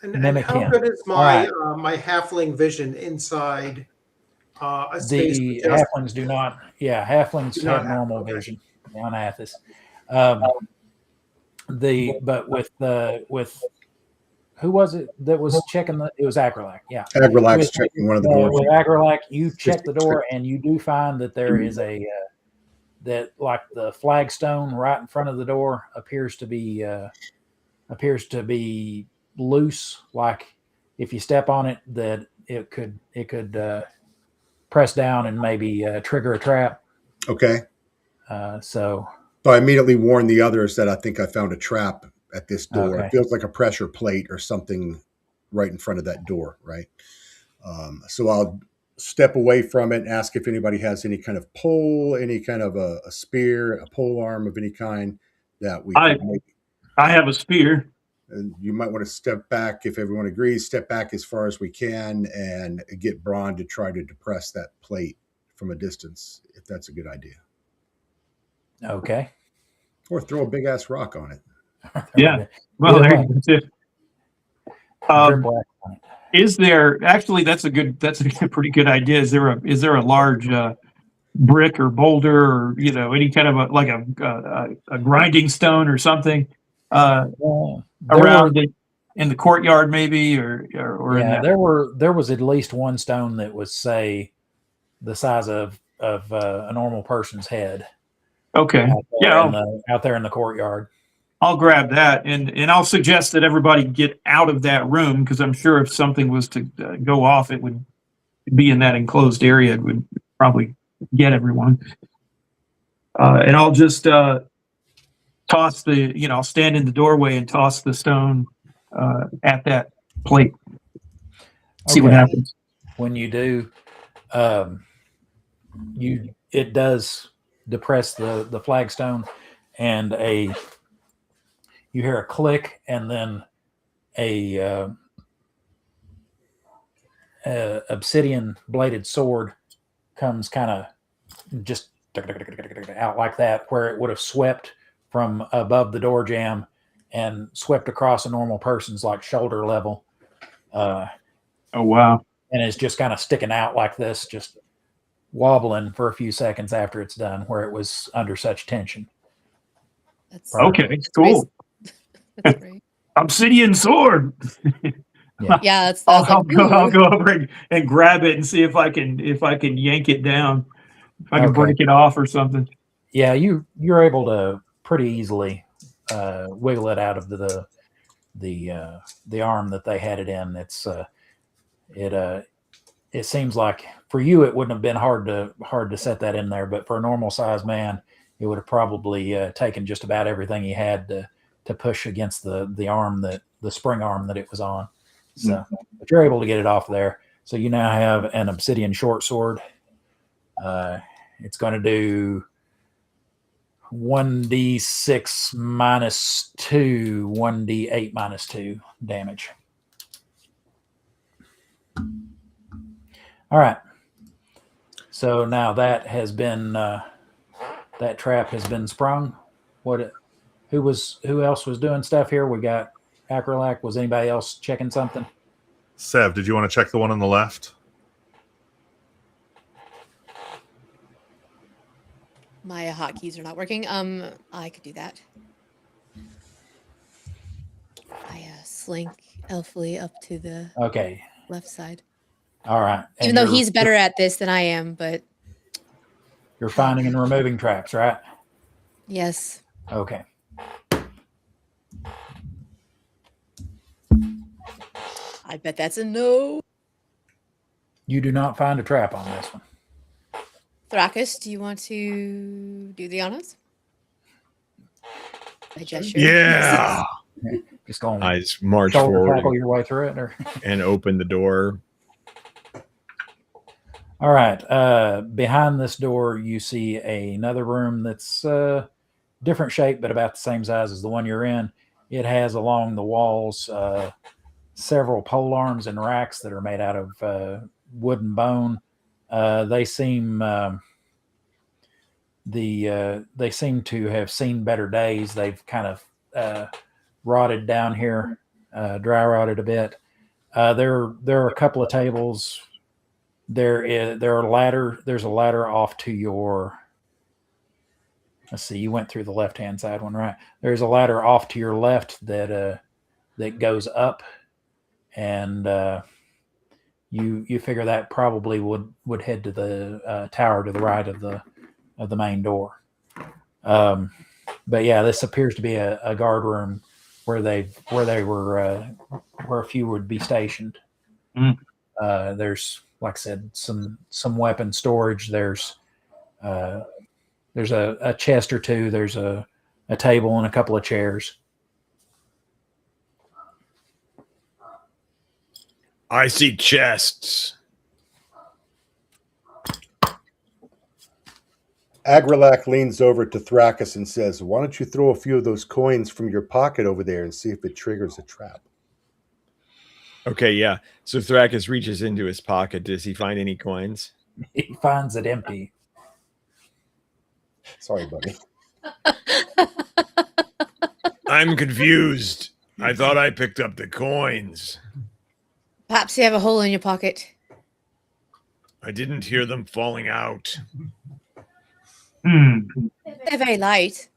And mimic how him. good is All my right. my halfling vision inside a space? The with just- halflings do not. Yeah, halflings Do not have have, normal okay. vision on Athos. But with who was it that was checking the? It was Agrolac. Yeah, Agrolac's checking one of the doors. With Agrolac, you check the door and you do find that there is a that like the flagstone right in front of the door appears to be loose. Like if you step on it, that it could press down and maybe trigger a trap. Okay. So I immediately warned the others that I think I found a trap at this door. Okay. It feels like a pressure plate or something right in front of that door, right? So I'll step away from it and ask if anybody has any kind of pole, any kind of a spear, a pole arm of any kind that we can make. I have a spear. And you might want to step back if everyone agrees, step back as far as we can and get Braun to try to depress that plate from a distance, if that's a good idea. Okay. Or throw a big ass rock on it. Yeah. Well, that's it. Is there actually? That's a pretty good idea. Is there a large brick or boulder or any kind of a grinding stone or something around in the courtyard maybe or in that? there was at least one stone that was say the size of a normal person's head. Okay. Out there in the courtyard. I'll grab that and I'll suggest that everybody get out of that room because I'm sure if something was to go off, it would be in that enclosed area. It would probably get everyone. And I'll just toss I'll stand in the doorway and toss the stone at that plate. See what happens. When you do, it does depress the flagstone, and you hear a click, and then a obsidian bladed sword comes kind of just out like that, where it would have swept from above the door jamb and swept across a normal person's like shoulder level. Oh wow! And it's just kind of sticking out like this, just wobbling for a few seconds after it's done, where it was under such tension. That's cool. That's great. Obsidian sword. Yeah, that's. I'll go over and grab it and see if I can yank it down, if I can break it off or something. Yeah, you're able to pretty easily wiggle it out of the arm that they had it in. It's it seems like for you it wouldn't have been hard to set that in there, but for a normal sized man, it would have probably taken just about everything he had to push against the arm, the spring arm that it was on. So, but you're able to get it off there. So you now have an obsidian short sword. It's going to do 1d6 minus 2, 1d8 minus 2 damage. All right. So now that has been that trap has been sprung. Who else was doing stuff here? We got Acrolac. Was anybody else checking something? Sev, did you want to check the one on the left? My hotkeys are not working. I could do that. I slink elfily up to the Okay. left side. All right. Even though he's better at this than I am, but you're finding and removing traps, right? yes. Okay. I bet that's a no. You do not find a trap on this one. Thrakus, do you want to do the honors? I gesture. Yeah. Just going. I just march shoulder forward tackle your way through it, or and open the door. all right. Behind this door, you see another room that's different shape, but about the same size as the one you're in. It has along the walls several pole arms and racks that are made out of wood and bone. They seem they seem to have seen better days. They've kind of rotted down here, dry rotted a bit. There are a couple of tables. There's a ladder off to your. Let's see. You went through the left-hand side one, right? There's a ladder off to your left that goes up, and you figure that probably would head to the tower to the right of the main door. But yeah, this appears to be a guard room where a few would be stationed. There's, like I said, some weapon storage. There's a chest or two. There's a table and a couple of chairs. I see chests. Agrelak leans over to Thrakus and says, "Why don't you throw a few of those coins from your pocket over there and see if it triggers a trap?" Okay, yeah. So Thrakus reaches into his pocket. Does he find any coins? He finds it empty. Sorry, buddy. I'm confused. I thought I picked up the coins. Perhaps you have a hole in your pocket. I didn't hear them falling out. They're very light.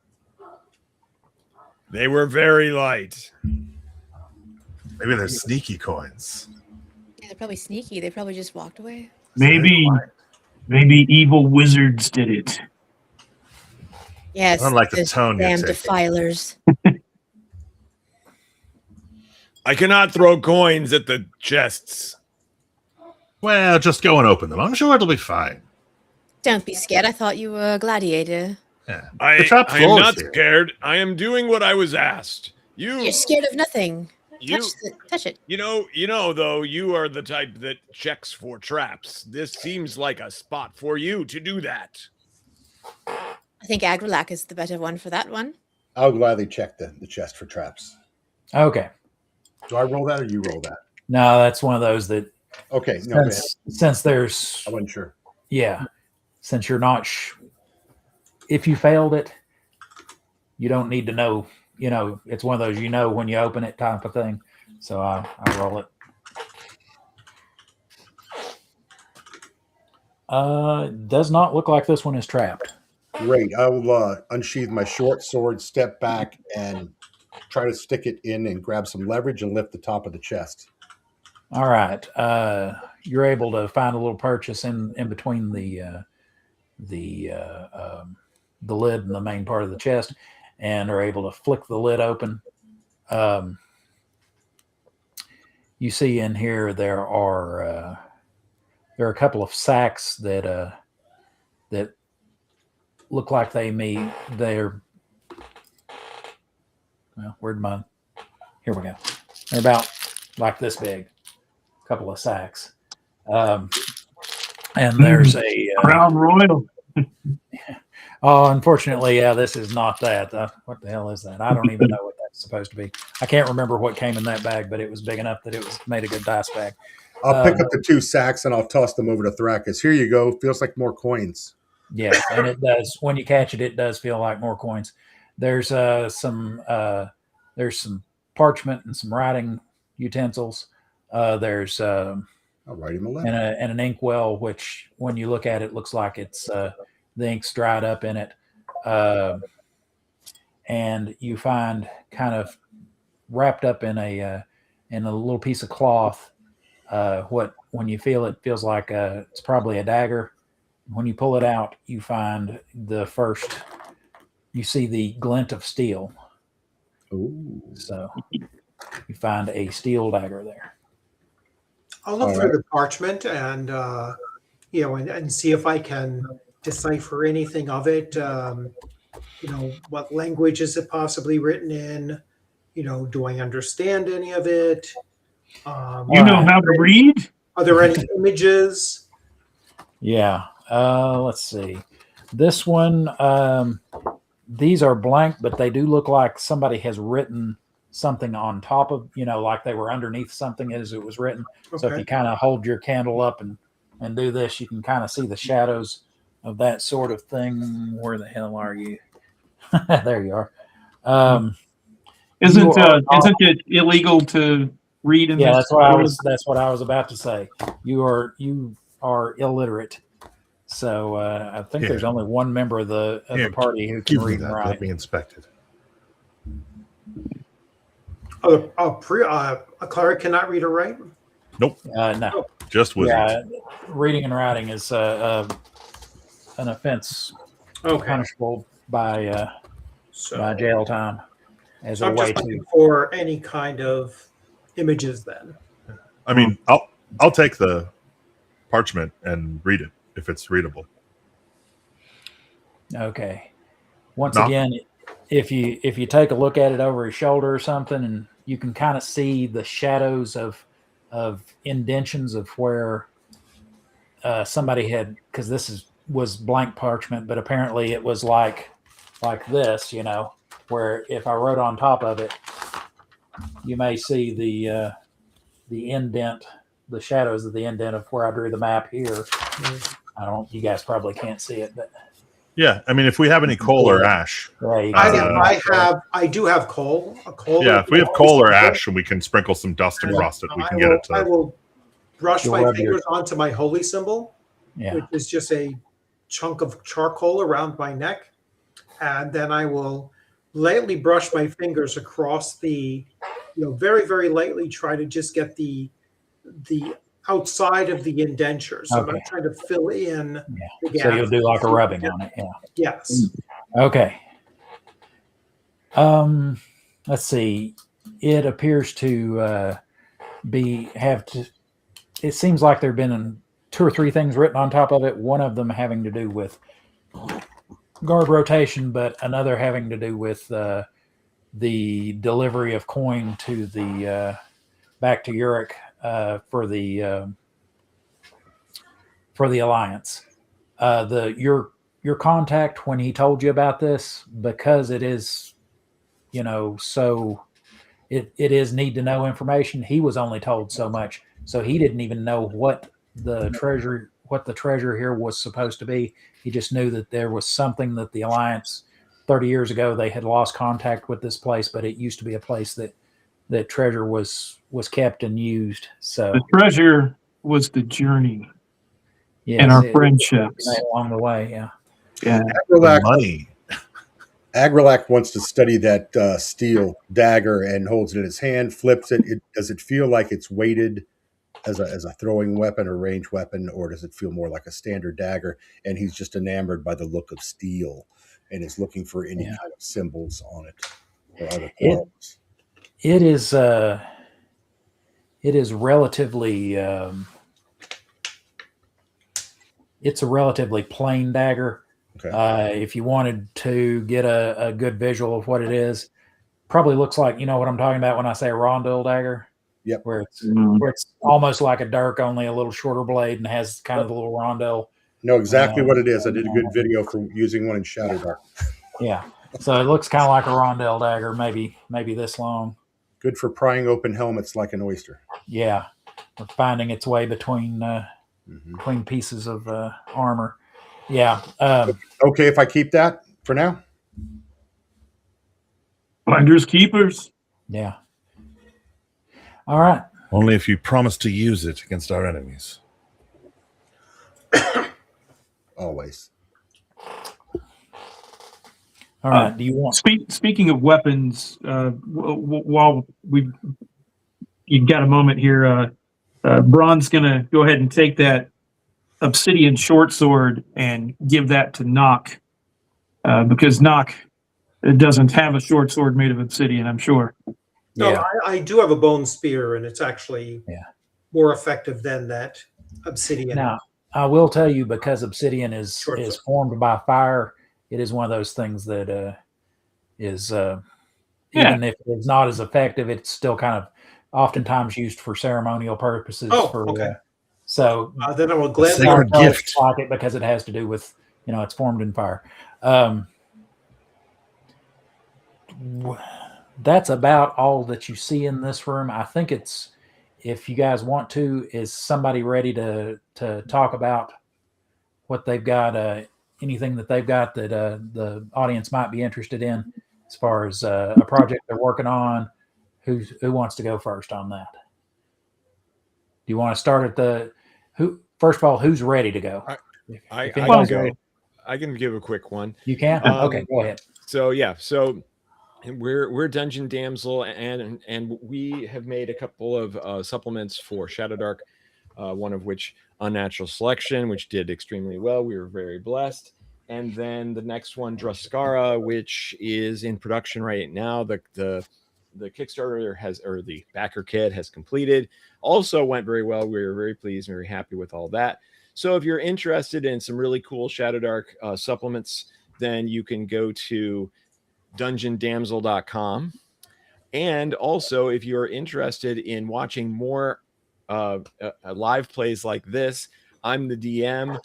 They were very light. Maybe they're sneaky coins. Yeah, they're probably sneaky. They probably just walked away. Maybe evil wizards did it. Yes. I don't like the those tone you're damn taking. defilers. I cannot throw coins at the chests. Well, just go and open them. I'm sure it'll be fine. Don't be scared. I thought you were a gladiator. Yeah. I trap's am closed not here. scared. I am doing what I was asked. You're scared of nothing. Touch it. You know, though, you are the type that checks for traps. This seems like a spot for you to do that. I think Agrelak is the better one for that one. I'll gladly check the chest for traps. Okay. Do I roll that or you roll that? No, that's one of those that. Okay. No, go ahead. Since there's. I wasn't sure. Yeah. Since you're not. If you failed it, you don't need to know. You know, it's one of those when you open it type of thing. So I roll it. Does not look like this one is trapped. Great. I will unsheath my short sword, step back, and try to stick it in and grab some leverage and lift the top of the chest. All right. You're able to find a little purchase in between the lid and the main part of the chest, and are able to flick the lid open. You see in here there are a couple of sacks that look like they're well, where'd mine? Here we go. They're about like this big. A couple of sacks. And there's a Crown Royal. Oh, unfortunately, yeah, this is not that. What the hell is that? I don't even know what that's supposed to be. I can't remember what came in that bag, but it was big enough that it was made a good dice bag. I'll pick up the 2 sacks and I'll toss them over to Thrakus. Here you go. Feels like more coins. Yes, and it does. When you catch it, it does feel like more coins. There's some parchment and some writing utensils. There's I'll write him a letter. and an inkwell, which when you look at it, looks like it's the ink's dried up in it. And you find kind of wrapped up in a little piece of cloth. What when you feel it feels like it's probably a dagger. When you pull it out, you find you see the glint of steel. Ooh. So you find a steel dagger there. I'll look through the parchment and and see if I can decipher anything of it. What language is it possibly written in? Do I understand any of it? You know how to read? Are there any images? Yeah. Let's see. This one, these are blank, but they do look like somebody has written something on top of, like they were underneath something as it was written. Okay. So if you kind of hold your candle up and do this, you can kind of see the shadows of that sort of thing. Where the hell are you? There you are. Isn't it illegal to read in this? That's what I was about to say. You are illiterate. So I think there's only one member of the party who can read and write. Let me inspect it. A cleric cannot read or write? Nope. No. Just wizards. Yeah, reading and writing is an offense punishable by jail time. So I'm just looking for any kind of images then. I mean, I'll take the parchment and read it if it's readable. Okay. Once again, if you take a look at it over his shoulder or something, and you can kind of see the shadows of indentions of where somebody had, because this was blank parchment, but apparently it was like this, where if I wrote on top of it, you may see the indent, the shadows of the indent of where I drew the map here. You guys probably can't see it, but yeah, I mean, if we have any coal or ash, I do have coal. Yeah, if we have coal or ash and we can sprinkle some dust across it, we can get it to. I will brush my fingers onto my holy symbol, which is just a chunk of charcoal around my neck, and then I will lightly brush my fingers across the, very, very lightly try to just get the outside of the indentures. So I'm not trying to fill in the gap. So you'll do like a rubbing on it. Yeah. Yes. Okay. Let's see. It appears to it seems like there have been 2 or 3 things written on top of it. One of them having to do with guard rotation, but another having to do with the delivery of coin to the back to Uruk for the Alliance. Your contact, when he told you about this, because it is, so it is need to know information. He was only told so much, so he didn't even know what the treasure here was supposed to be. He just knew that there was something that the Alliance 30 years ago, they had lost contact with this place, but it used to be a place that treasure was kept and used. So the treasure was the journey and our friendships along the way. Yeah. Agrilac wants to study that steel dagger and holds it in his hand, flips it. Does it feel like it's weighted as a throwing weapon or range weapon, or does it feel more like a standard dagger? And he's just enamored by the look of steel and is looking for any kind of symbols on it or other qualities. It is relatively it's a relatively plain dagger. Okay. If you wanted to get a good visual of what it is, probably looks like, what I'm talking about when I say a rondel dagger. Yep. Where it's almost like a dirk, only a little shorter blade, and has kind of the little rondel. Know exactly what it is. I did a good video for using one in Shadowdark. Yeah. So it looks kind of like a rondel dagger, maybe this long. Good for prying open helmets like an oyster. Yeah. finding its way between between pieces of armor. Yeah. Okay, if I keep that for now. Finders keepers. Yeah. All right. Only if you promise to use it against our enemies. Always. All right. Do you want? Speaking of weapons, while you got a moment here, Braun's gonna go ahead and take that obsidian short sword and give that to Nock, because Nock doesn't have a short sword made of obsidian, I'm sure. No, Yeah. I do have a bone spear, and it's actually more effective than that obsidian. Now, I will tell you, because obsidian is formed by fire, it is one of those things that is even if it's not as effective, it's still kind of oftentimes used for ceremonial purposes. Okay. So then I will gladly sacred gift. like it because it has to do with, it's formed in fire. That's about all that you see in this room. I think it's, if you guys want to, is somebody ready to talk about what they've got, anything that they've got that the audience might be interested in as far as a project they're working on? Who wants to go first on that? Do you want to start at first of all, who's ready to go? I can go. I can give a quick one. You can? Okay, go ahead. So we're Dungeon Damsel, and we have made a couple of supplements for Shadow Dark, one of which Unnatural Selection, which did extremely well. We were very blessed. And then the next one, Druskara, which is in production right now. The Kickstarter or the backer kit has completed. Also went very well. We were very pleased and very happy with all that. So if you're interested in some really cool Shadow Dark supplements, then you can go to dungeondamsel.com. And also, if you're interested in watching more live plays like this, I'm the DM.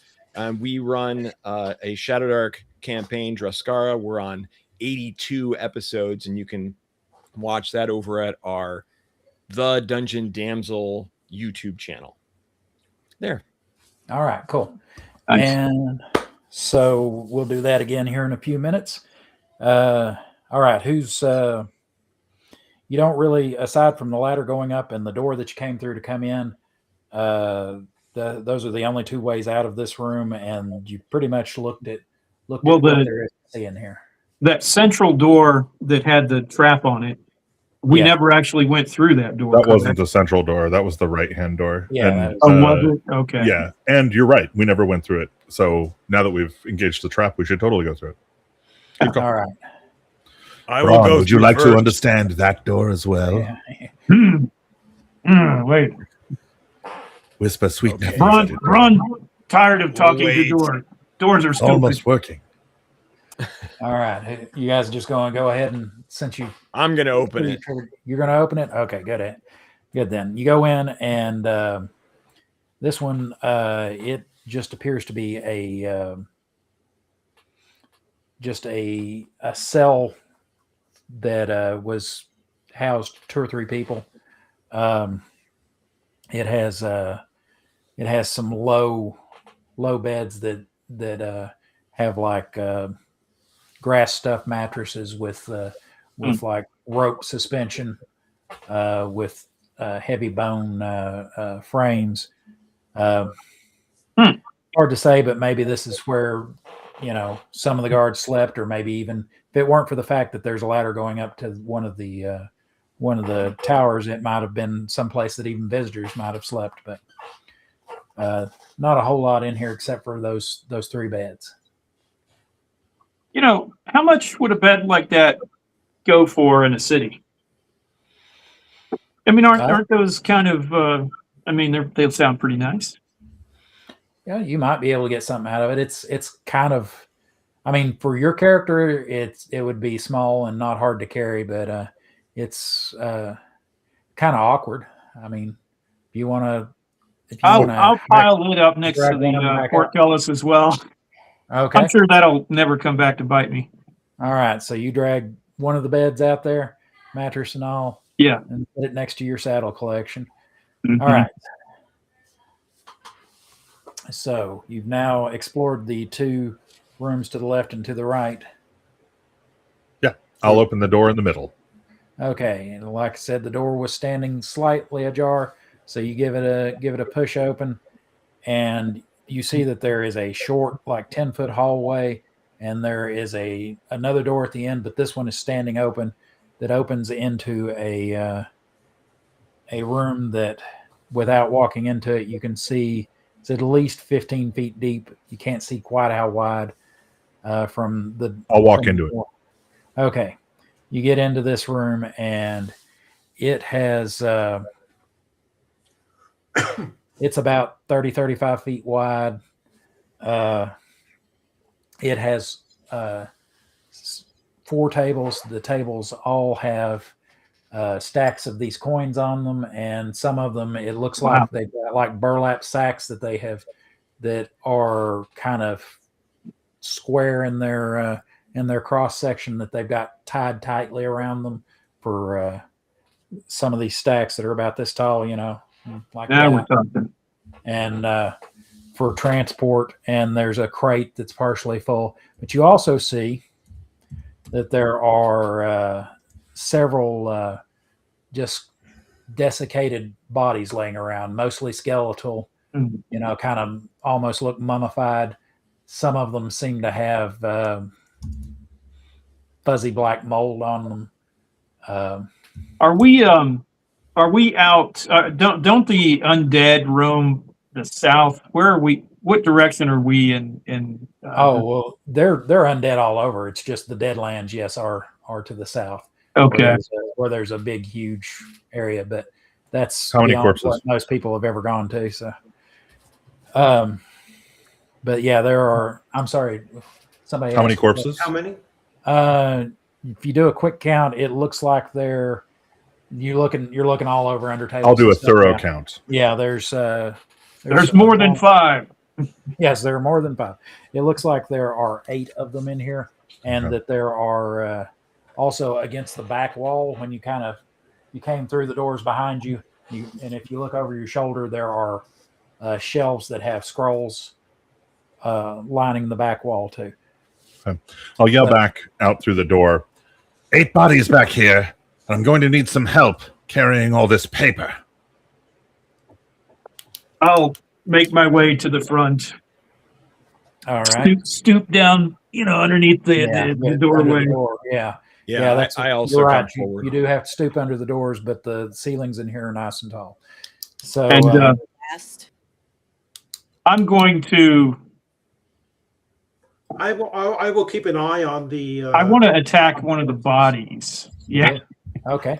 We run a Shadow Dark campaign, Druskara. We're on 82 episodes, and you can watch that over at our The Dungeon Damsel YouTube channel. There. All right, cool. Nice. And so we'll do that again here in a few minutes. All right, who's you don't really, aside from the ladder going up and the door that you came through to come in, those are the only two ways out of this room, and you pretty much looked at what there is to see in here. That central door that had the trap on it, we never actually went through that door. That wasn't the central door. That was the right-hand door. Yeah. And, was it? Okay. Yeah, and you're right. We never went through it. So now that we've engaged the trap, we should totally go through it. All right. I will go. Would you like to understand that door as well? Yeah. Wait. Whisper sweet. Okay. Run. Tired of talking to doors. Doors are stupid. Almost working. All right. You guys are just going to go ahead, and since I'm going to open it. You're going to open it? Okay, good then. You go in, and this one, it just appears to be a cell that was housed 2 or 3 people. It has some low beds that have like grass stuffed mattresses with like rope suspension, with heavy bone frames. Hard to say, but maybe this is where some of the guards slept, or maybe even if it weren't for the fact that there's a ladder going up to one of the towers, it might have been someplace that even visitors might have slept. But not a whole lot in here except for those 3 beds. How much would a bed like that go for in a city? I mean, aren't those kind of? They sound pretty nice. Yeah, you might be able to get something out of it. It's kind of, for your character, it would be small and not hard to carry, but it's kind of awkward. If you want to, I'll pile it up next to the portcullis as well. Okay. I'm sure that'll never come back to bite me. All right. So you drag one of the beds out there, mattress and all. Yeah. And put it next to your saddle collection. Mm-hmm. All right. So you've now explored the 2 rooms to the left and to the right. Yeah, I'll open the door in the middle. Okay, and like I said, the door was standing slightly ajar, so you give it a push open, and you see that there is a short, like 10-foot hallway, and there is another door at the end, but this one is standing open, that opens into a room that, without walking into it, you can see it's at least 15 feet deep. You can't see quite how wide from the. I'll walk into it. Okay, you get into this room, and it has it's about 35 feet wide. It has 4 tables. The tables all have stacks of these coins on them, and some of them, it looks Wow. like they've got like burlap sacks that are kind of square in their cross section, that they've got tied tightly around them for some of these stacks that are about this tall, like Now that. we're talking. And for transport, and there's a crate that's partially full. But you also see that there are several just desiccated bodies laying around, mostly skeletal, Mhm. kind of almost look mummified. Some of them seem to have fuzzy black mold on them. Are we out? Don't the undead roam the south? Where are we? What direction are we in? Well, they're undead all over. It's just the Deadlands, yes, are to the south. Okay. Where there's a big, huge area, but that's How many beyond corpses? what most people have ever gone to. So, but yeah, there are. I'm sorry, somebody. How many asked- corpses? How many? If you do a quick count, it looks like you're looking all over under tables. I'll do a and stuff. thorough Yeah. count. Yeah, there's more than 5. Yes, there are more than 5. It looks like there are 8 of them in here, and Okay. that there are also against the back wall. When you came through the doors behind you, and if you look over your shoulder, there are shelves that have scrolls lining the back wall too. I'll yell back out through the door. 8 bodies back here, and I'm going to need some help carrying all this paper. I'll make my way to the front. All right. Stoop down, underneath the Under doorway. the door. Yeah. Yeah, I also you're come right. forward. You do have to stoop under the doors, but the ceilings in here are nice and tall. So And Fast. I'm going to. I will keep an eye on the. I want to attack one of the bodies. Yeah. okay.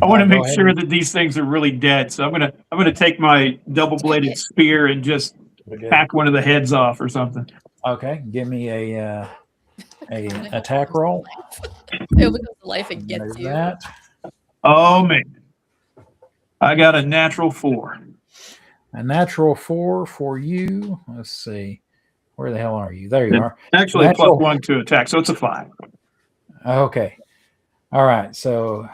I want to Go make ahead. sure that these things are really dead. So I'm gonna take my double-bladed spear and just hack one of the heads off or something. Okay, give me a attack roll. It comes to life and gets There's you. that. Oh man, I got a natural 4. A natural 4 for you. Let's see. Where the hell are you? There you are. Actually, Natural- +1 to attack, so it's a 5. Okay. All right. So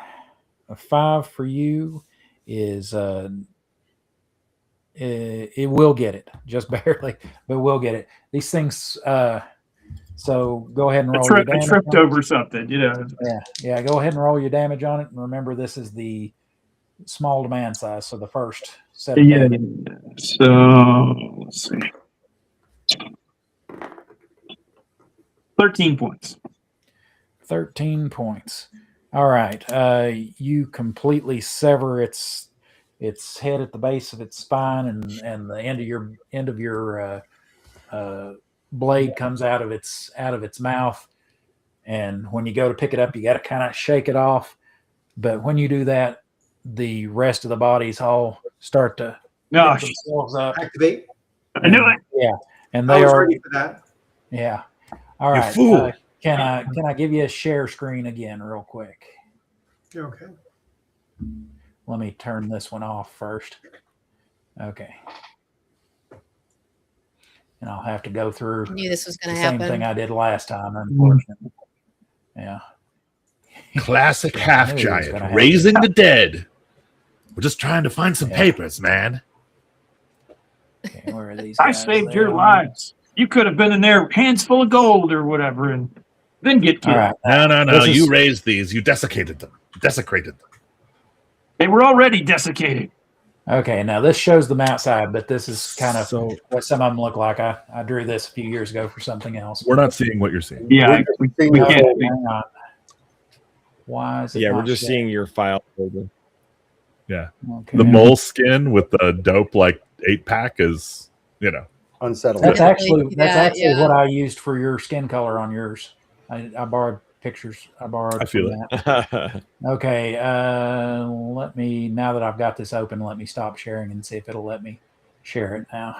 a 5 for you is it will get it, just barely, but we'll get it. These things. So go ahead and roll your I damage. tripped on it. over something, Yeah. Go ahead and roll your damage on it, and remember this is the small to man size, so the first set of Yeah. damage. So let's see. 13 points. 13 points. All right. You completely sever its head at the base of its spine, and the end of your blade comes out of its mouth. And when you go to pick it up, you got to kind of shake it off. But when you do that, the rest of the bodies all start to No, pick themselves up. activate. I knew it. Yeah, and I they was are. ready for that. Yeah. All You right. fool. Can I give you a share screen again, real quick? Okay. Let me turn this one off first. Okay. And I'll have to go through I knew this was the going to same happen. thing I did last time, unfortunately. Yeah. Classic I half knew it was gonna giant happen. raising the dead. We're just trying to find some Yeah. papers, man. Okay. Okay, where are these I guys? saved They your are- lives. You could have been in there, hands full of gold or whatever, and then get All killed. right. No. This You is- raised these. You desecrated them. Desecrated them. They were already desiccated. Okay, now this shows them outside, but this is kind of So what some of them look like. I drew this a few years ago for something else. We're not seeing what you're seeing. Yeah, We're just we seeing we the can't. whole- Hang on. Why is it yeah, we're not just showing? seeing your file folder. Okay. The mole skin with the dope like 8-pack is, unsettling. That's Yeah, actually yeah. what I used for your skin color on yours. I borrowed pictures. I borrowed I feel from it. that. Okay, let me, now that I've got this open, let me stop sharing and see if it'll let me share it now.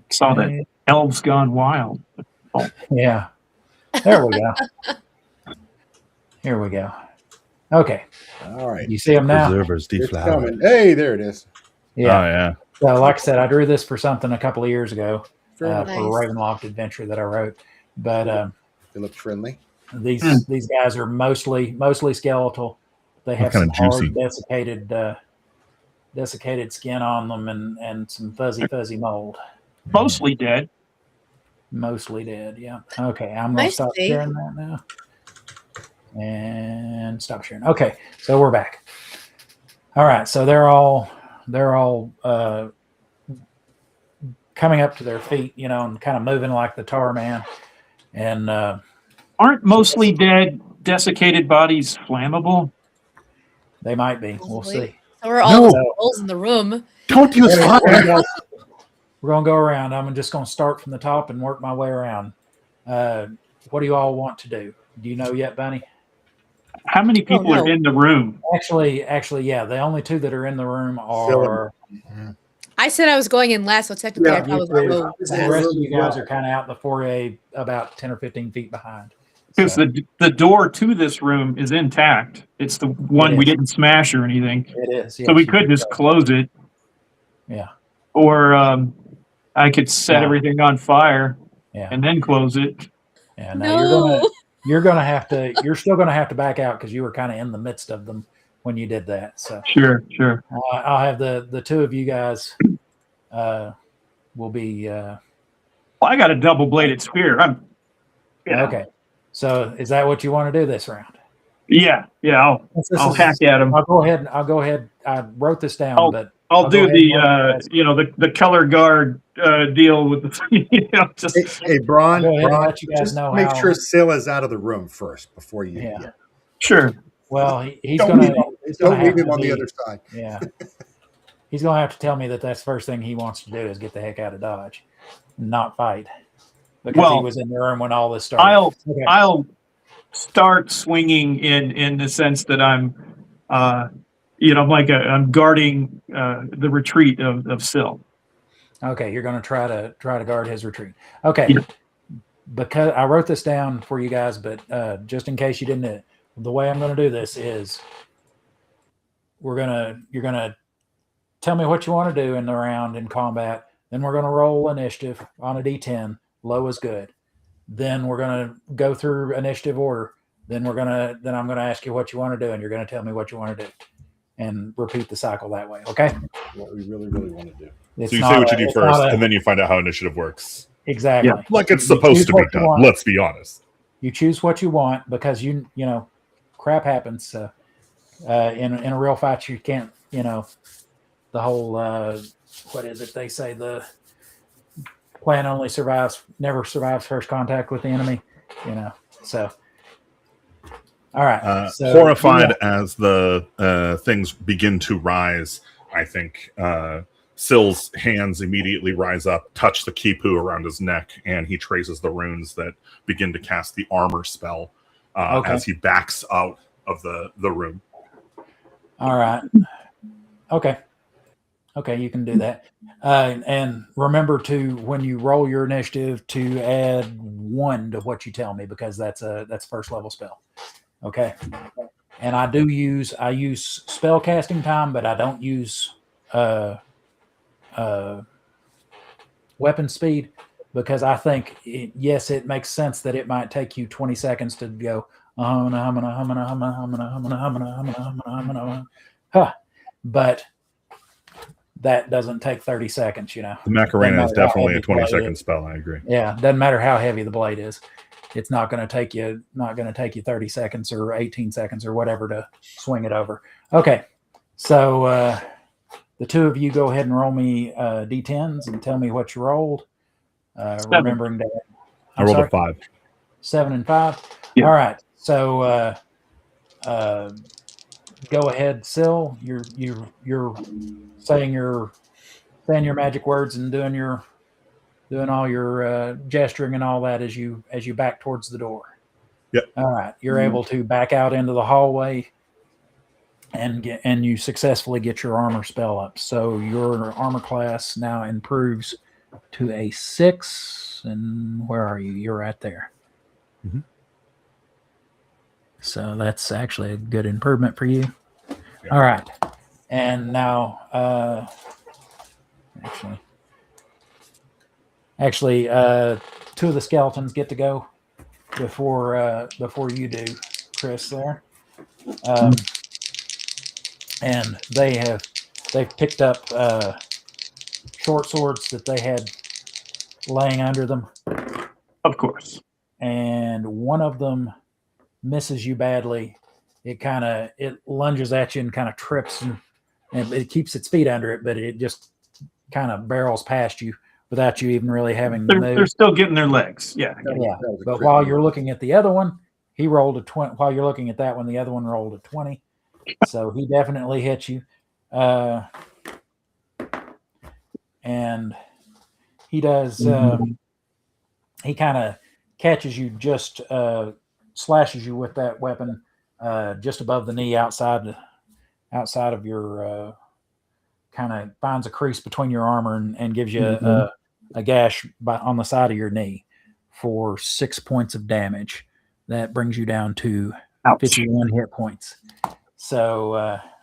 Saw that elves gone wild. Yeah. There we go. Here we go. Okay. All right. You see them now? Preservers It's deflowered. coming. Hey, there it is. Yeah. Oh, yeah. So, like I said, I drew this for something a couple of years ago Very for nice. a Ravenloft adventure that I wrote. But They look friendly. these guys are mostly skeletal. They have kinda some juicy. hard desiccated skin on them and some fuzzy mold. Mostly dead. Mostly dead. Yeah. Okay. I'm gonna Nice stop see. sharing that now. And stop sharing. Okay. So we're back. All right. So they're all coming up to their feet, and kind of moving like the tar man. And Aren't mostly dead, desiccated bodies flammable? they might be. We'll Possibly. see. So we're all No. the souls in the room. Don't use fire. We're gonna go around. I'm just gonna start from the top and work my way around. What do you all want to do? Do you know yet, Bunny? How many people no. are in the room? Actually, yeah. The only two that are in the room are I said I was going in last, so technically I probably three. will. the rest of you guys are kind of out in the foyer, about 10 or 15 feet behind. Because So, the door to this room is intact. It's the one It we is. didn't smash or anything. it is. So yes, we you could can just go. close it, Yeah. or I could set No. everything on fire Yeah. and then close it. Yeah. No, No. you're still gonna have to back out because you were kind of in the midst of them when you did that. So Sure. I'll have the two of you guys will be Well, I got a double-bladed spear. okay. So is that what you want to do this round? Yeah. I'll hack at him. I'll go ahead. I wrote this down, Oh, but I'll I'll do go ahead the and let the color guard deal with the just Hey, Braun, Go ahead and Braun, let you guys just know make how- sure Scylla's out of the room first before you. Yeah. sure. well, he's Don't gonna leave him, he's gonna don't leave have him to on the be- other side. Yeah. He's gonna have to tell me that that's the first thing he wants to do is get the heck out of Dodge, not fight, because he Well, was in the room when all this started. Okay. I'll start swinging in the sense that I'm I'm guarding the retreat of Syl. Okay, you're going to try to guard his retreat. Okay, Yeah. because I wrote this down for you guys, but just in case you didn't, the way I'm going to do this is you're gonna tell me what you want to do in the round in combat. Then we're going to roll initiative on a D10. Low is good. Then we're going to go through initiative order. Then I'm going to ask you what you want to do, and you're going to tell me what you want to do, and repeat the cycle that way. Okay. What we really, really want to do. It's So you not say what a- you do it's first, not a- and then you find out how initiative works. exactly. Yeah. Like it's You supposed choose to be what you done. want. Let's be honest. You choose what you want because you know crap happens. So, in a real fight, you can't. The whole what is it? They say the plan never survives first contact with the enemy. So. All right. So, Horrified as the things begin to rise, I think Syl's hands immediately rise up, touch the kipu around his neck, and he traces the runes that begin to cast the armor spell Okay. as he backs out of the room. All right. Okay. Okay, you can do that. And remember to, when you roll your initiative, to add 1 to what you tell me, because that's first level spell. Okay. And I use spell casting time, but I don't use weapon speed, because I think yes, it makes sense that it might take you 20 seconds to go but that doesn't take 30 seconds, you know. The Macarena is definitely a 20-second is. spell. I agree. Yeah, doesn't matter how heavy the blade is. It's not going to take you 30 seconds or 18 seconds or whatever to swing it over. Okay, so the two of you go ahead and roll me d10s and tell me what you rolled. Remembering that I rolled a 5. 7 and 5. Yeah. All right, so go ahead, Syl. You're saying your magic words and doing all your gesturing and all that as you back towards the door. Yep. All right, you're able to back out into the hallway and you successfully get your armor spell up. So your armor class now improves to a 6. And where are you? You're right there. Mm-hmm. So that's actually a good improvement for you. Yeah. All right, and now Actually, two of the skeletons get to go before you do, Chris. There, and they've picked up short swords that they had laying under them. Of course. And one of them misses you badly. It lunges at you and kind of trips and it keeps its feet under it, but it just kind of barrels past you without you even really having to move. They're still getting their legs. Yeah. Yeah. But while you're looking at the other one, he rolled a 20. While you're looking at that one, the other one rolled a 20. So he definitely hit you. And he does, he kind of catches you, just slashes you with that weapon just above the knee, outside of your, kind of finds a crease between your armor and gives you a gash on the side of your knee for 6 points of damage. That brings you down to 51 hit points. So,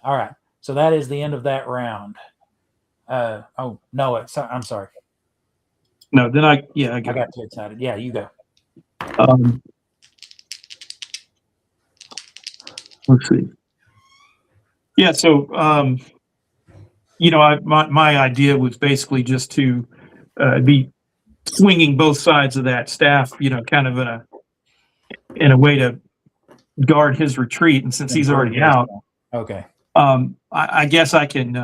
all right. So that is the end of that round. Oh, no, I'm sorry. No, then I got too excited. Yeah, you go. Let's see. Yeah, so my idea was basically just to be swinging both sides of that staff, kind of in a way to guard his retreat. And since he's already out, okay. I guess I can.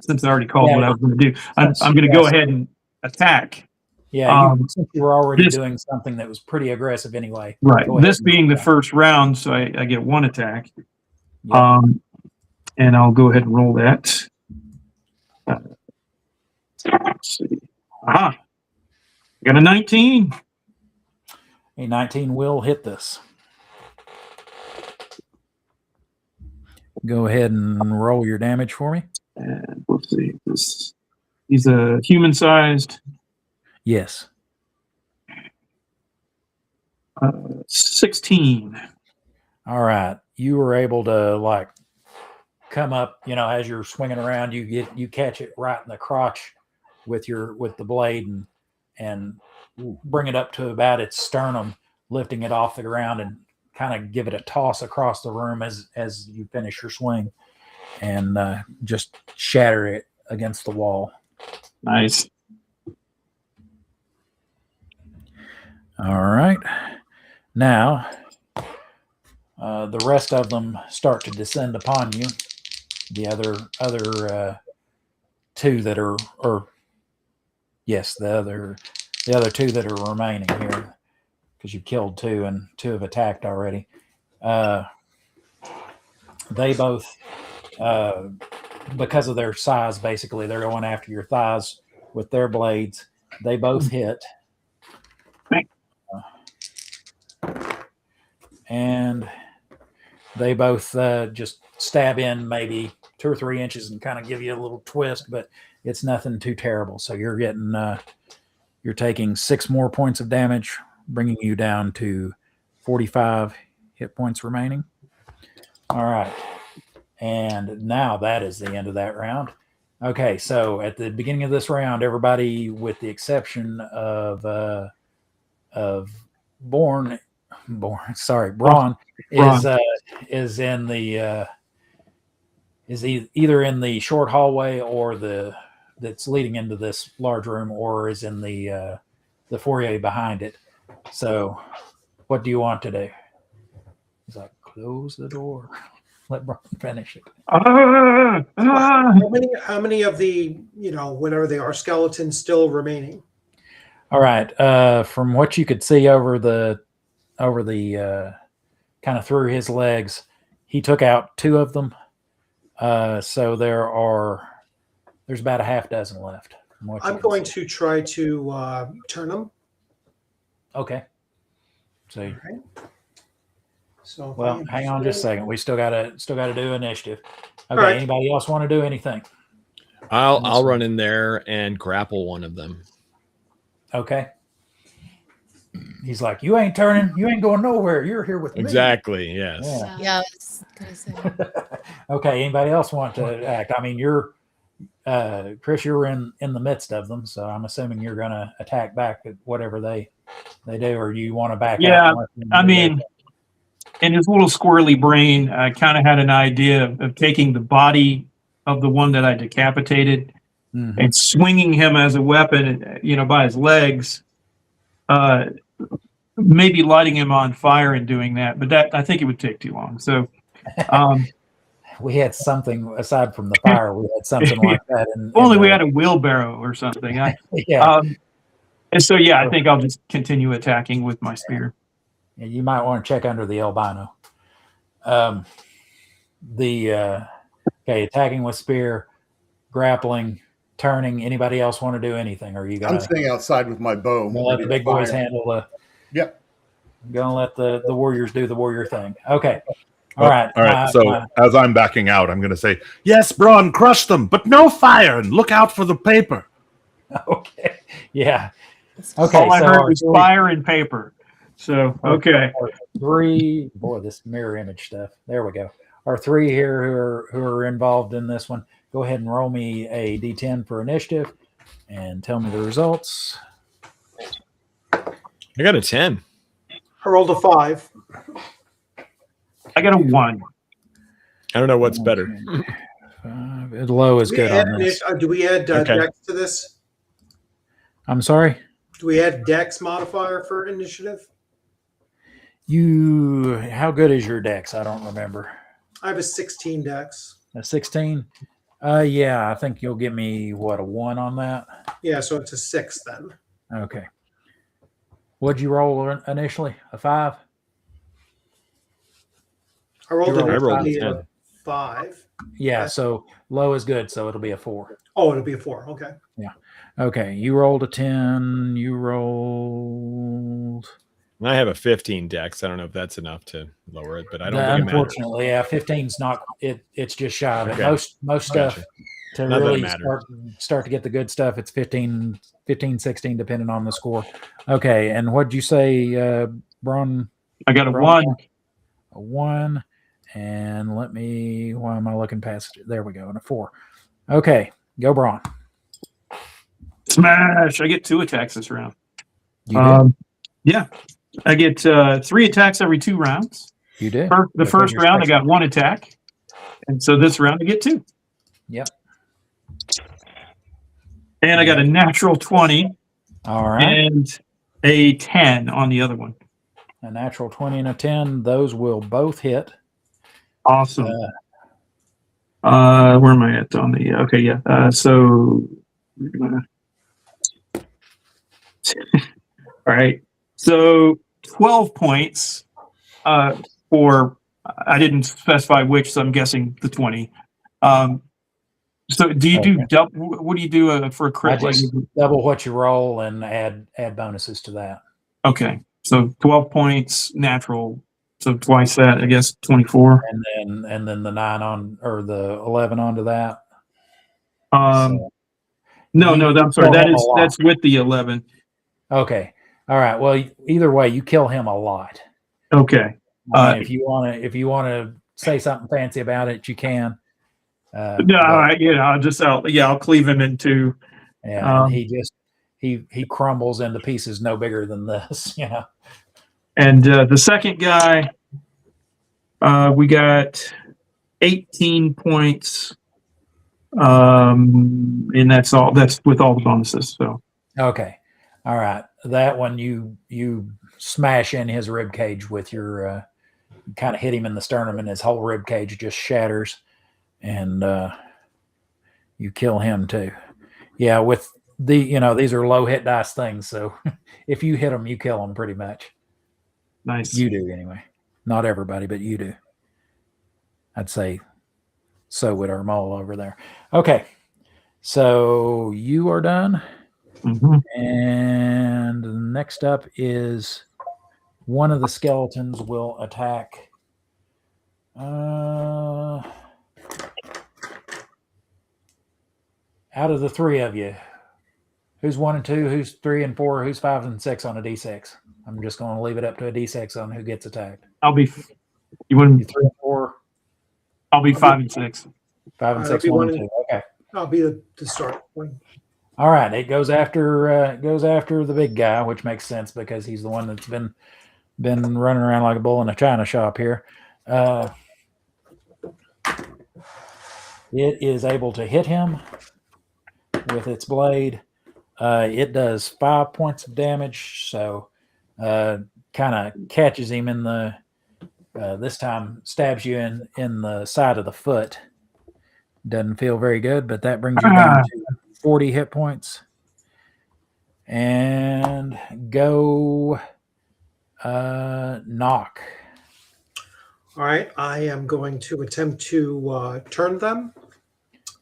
Since I already called what I was going to do, I'm going to go ahead and attack. Yeah, since you were already doing something that was pretty aggressive anyway. Right. This being the first round, so I get one attack. Yeah. And I'll go ahead and roll that. Let's see. Got a 19. A 19 will hit this. Go ahead and roll your damage for me. And let's see. He's a human-sized. Yes. 16. All right. You were able to come up, as you're swinging around, you catch it right in the crotch with the blade and bring it up to about its sternum, lifting it off the ground and kind of give it a toss across the room as you finish your swing and just shatter it against the wall. Nice. All right. Now, the rest of them start to descend upon you. The other two that are, the other two that are remaining here, because you killed 2 and 2 have attacked already. They both, because of their size, basically, they're going after your thighs with their blades. They both hit. And they both just stab in maybe 2 or 3 inches and kind of give you a little twist, but it's nothing too terrible. So you're getting, you're taking 6 more points of damage, bringing you down to 45 hit points remaining. All right. And now that is the end of that round. Okay. So at the beginning of this round, everybody, with the exception of Braun is in the is either in the short hallway or that's leading into this large room, or is in the foyer behind it. So, what do you want to do? He's like, close the door. Let Brian finish it. How many of the, whatever they are, skeletons still remaining? All right. From what you could see over the kind of through his legs, he took out 2 of them. So there's about a half dozen left. I'm going to try to turn them. Okay. So, All right. So well, hang on just a second. We still gotta do initiative. Okay. Right. Anybody else want to do anything? I'll run in there and grapple one of them. Okay. He's like, you ain't turning. You ain't going nowhere. You're here with me. Exactly. Yes. Yeah, I was gonna say. Okay. Anybody else want to act? I mean, you're Chris. You're in the midst of them, so I'm assuming you're going to attack back at whatever they do, or you want to back out? Yeah, I mean, in his little squirrely brain, I kind of had an idea of taking the body of the one that I decapitated and swinging him as a weapon, by his legs, maybe lighting him on fire and doing that. But I think it would take too long. So we had something aside from the fire. We had something like that. Only we had a wheelbarrow or something. Yeah. And so, I think I'll just continue attacking with my spear. Yeah, you might want to check under the albino. Attacking with spear, grappling, turning. Anybody else want to do anything? Or are you gonna? I'm staying outside with my bow. Let the big boys handle the. Yep. I'm gonna let the warriors do the warrior thing. Okay. All right. All right. So as I'm backing out, I'm going to say, yes, Braun, crush them, but no fire, and look out for the paper. Okay. Yeah. Okay. All I heard was fire and paper. So, okay. 3, boy, this mirror image stuff. There we go. Our 3 here who are involved in this one. Go ahead and roll me a D10 for initiative and tell me the results. I got a 10. I rolled a 5. I got a 1. I don't know what's better. Low is good on this. Do we add dex to this? I'm sorry? Do we add dex modifier for initiative? How good is your dex? I don't remember. I have a 16 dex. A 16? Yeah, I think you'll give me, a 1 on that? Yeah, so it's a 6 then. Okay. What'd you roll initially? A 5? I rolled a 5. Yeah, so low is good, so it'll be a 4. Oh, it'll be a 4. Okay. Yeah. Okay, you rolled a 10. You rolled... I have a 15 dex. I don't know if that's enough to lower it, but I don't think unfortunately, it matters. 15's not it. It's just shy of it. Okay. Most stuff to Not really that start to get the good stuff. It's 15, 16, depending on the score. Okay, and what'd you say, Braun? I got a 1. A 1, and let me. Why am I looking past it? There we go, and a 4. Okay, go Braun. Smash! I get 2 attacks this round. You did? Yeah. I get 3 attacks every 2 rounds. You did. The first round, I got 1 attack. And so this round, I get 2. Yep. And I got a natural 20. All right. And a 10 on the other one. A natural 20 and a 10. Those will both hit. Awesome. Where am I at on the... Okay, yeah. So... All right. So 12 points for, I didn't specify which, so I'm guessing the 20. So do you do double? What do you do for a crit? I just double what you roll and add bonuses to that. Okay. So 12 points natural. So twice that, I guess 24. And then the 9 on, or the 11 onto that. No, I'm sorry. That's with the 11. Okay. All right. Well, either way, you kill him a lot. Okay. If you want to say something fancy about it, you can. I'll cleave him in 2. Yeah. He crumbles into pieces no bigger than this, And the second guy, we got 18 points. And that's all. That's with all the bonuses. So Okay. All right. That one you smash in his rib cage with your kind of hit him in the sternum, and his whole rib cage just shatters, and you kill him too. Yeah, with these are low hit dice things, so if you hit them, you kill them pretty much. nice. You do anyway. Not everybody, but you do. I'd say so would our mole over there. Okay. So you are done. Mhm. And next up is one of the skeletons will attack. Out of the three of you, who's 1 and 2, who's 3 and 4, who's 5 and 6 on a d6? I'm just going to leave it up to a d6 on who gets attacked. I'll be. You want? You 3 and 4, I'll be 5 and 6. 5 and I'll 6, be 1 one and 2. Okay. I'll be the start one. All right. It goes after the big guy, which makes sense because he's the one that's been running around like a bull in a china shop here. It is able to hit him with its blade. It does 5 points of damage, so kind of catches him in the this time stabs you in the side of the foot. Doesn't feel very good, but that brings you down to 40 hit points. And go knock. All right, I am going to attempt to turn them.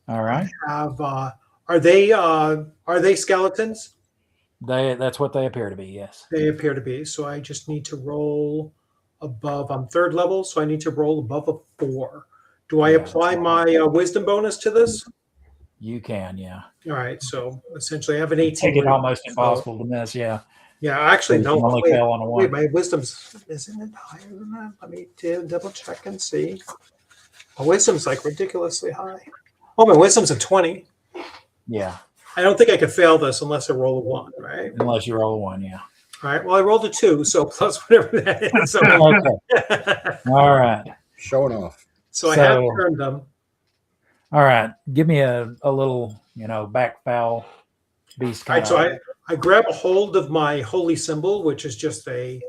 All right. Are they skeletons? That's what they appear to be, yes. They appear to be. So I just need to roll above. I'm 3rd level, so I need to roll above a 4. Do I apply my wisdom bonus to this? You can, yeah. All right, so essentially I have an 18. Make it almost impossible to miss, yeah. Yeah, actually, You no. only Wait, fail on a wait, 1. my wisdom's, isn't it higher than that? Let me double check and see. My wisdom's like ridiculously high. Oh, my wisdom's a 20. Yeah, I don't think I could fail this unless I roll a 1, right? unless you roll a 1, yeah. All right, well, I rolled a 2, so plus whatever that is. So, Okay. All right. Showing off. so I have So- turned them. All right. Give me a little, back foul beast All kind right, of. so I grab a hold of my holy symbol, which is just a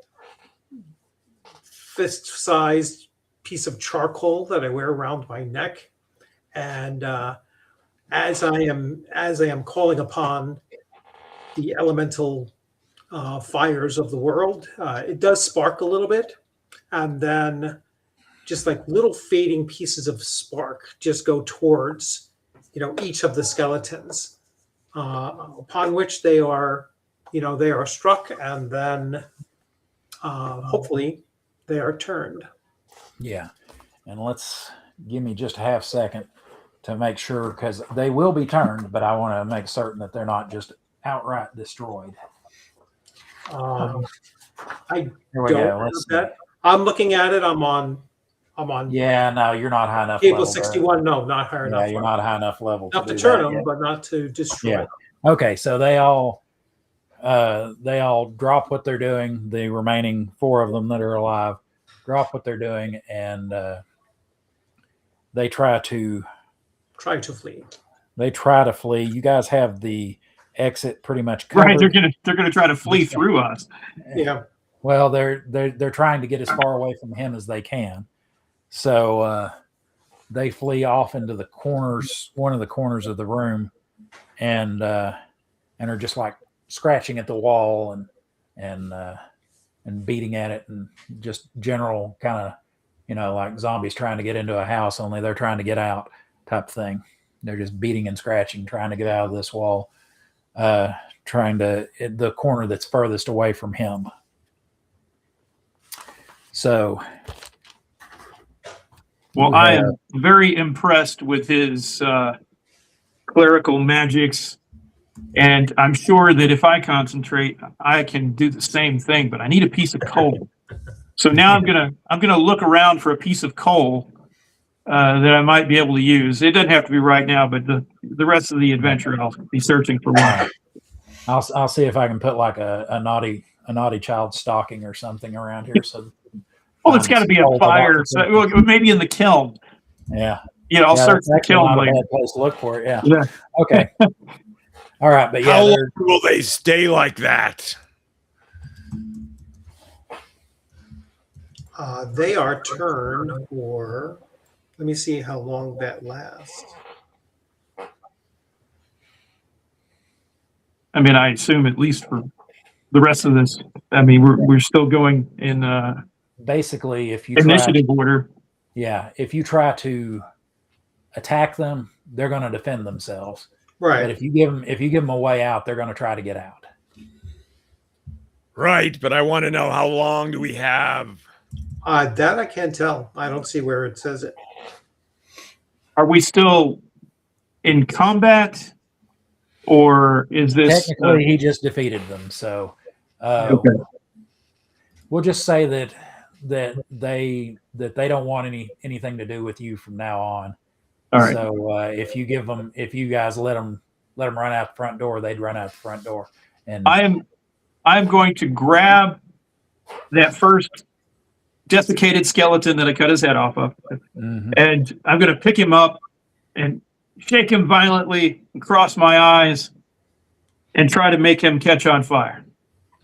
fist-sized piece of charcoal that I wear around my neck, and as I am calling upon the elemental fires of the world, it does spark a little bit, and then just like little fading pieces of spark just go towards each of the skeletons, upon which they are struck, and then hopefully they are turned. Yeah. And give me just a half second to make sure, because they will be turned, but I want to make certain that they're not just outright destroyed. I Here we don't go. have Let's see. that. I'm looking at it. I'm on Yeah, no, you're not high enough cable level. 61. No, not higher enough. Yeah, you're not high enough level Enough to do turn that them, yet. but not to destroy Yeah. them. Okay, so they all drop what they're doing. The remaining 4 of them that are alive drop what they're doing, and they try to flee. You guys have the exit pretty much covered. Right, they're gonna try to flee through us. Yeah. Well, they're trying to get as far away from him as they can. So they flee off into the corners, one of the corners of the room, and are just like scratching at the wall and beating at it, and just general kind of like zombies trying to get into a house, only they're trying to get out type thing. They're just beating and scratching, trying to get out of this wall, the corner that's furthest away from him. So, Well, I am very impressed with his clerical magics, and I'm sure that if I concentrate, I can do the same thing. But I need a piece of coal. So now I'm gonna look around for a piece of coal that I might be able to use. It doesn't have to be right now, but the rest of the adventure, I'll be searching for one. I'll see if I can put like a naughty child stocking or something around here. So, Well, it's got to be a fire. So, well, maybe in the kiln. Yeah. I'll Yeah, search that's the actually kiln not a later. bad place to look for it. Yeah. Yeah. Okay. All right, but yeah, How long will they stay like that? They are turned for. Let me see how long that lasts. I mean, I assume at least for the rest of this. I mean, we're still going in basically if you initiative order. Yeah, if you try to attack them, they're going to defend themselves. Right. But if you give them a way out, they're going to try to get out. Right, but I want to know how long do we have? That I can't tell. I don't see where it says it. Are we still in combat, or is this Technically, he just defeated them. So okay. We'll just say that they don't want anything to do with you from now on. All right. So if you guys let them run out the front door, they'd run out the front door. And I'm going to grab that first desiccated skeleton that I cut his head off of, and I'm going to pick him up and shake him violently and cross my eyes and try to make him catch on fire.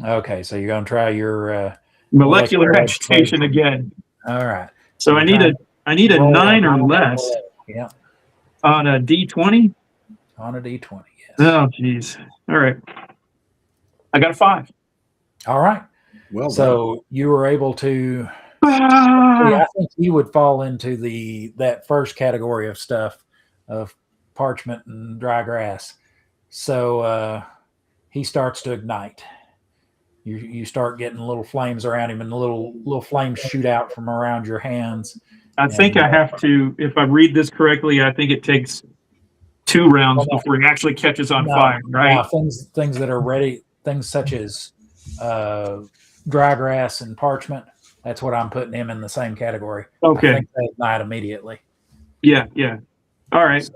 Okay, so you're going to try your molecular agitation again. All right. So I need a 9 or less. Yeah. On a D20. On a D20. Yes. Oh, geez. All right. I got a 5. All right. Well, so you were able to. I think you would fall into that first category of stuff, of parchment and dry grass. So he starts to ignite. You start getting little flames around him, and the little flames shoot out from around your hands. I think I have to, if I read this correctly, I think it takes 2 rounds before he actually catches on fire, right? Things that are ready, things such as dry grass and parchment, that's what I'm putting him in the same category. Okay. I think they ignite immediately. Yeah. All right.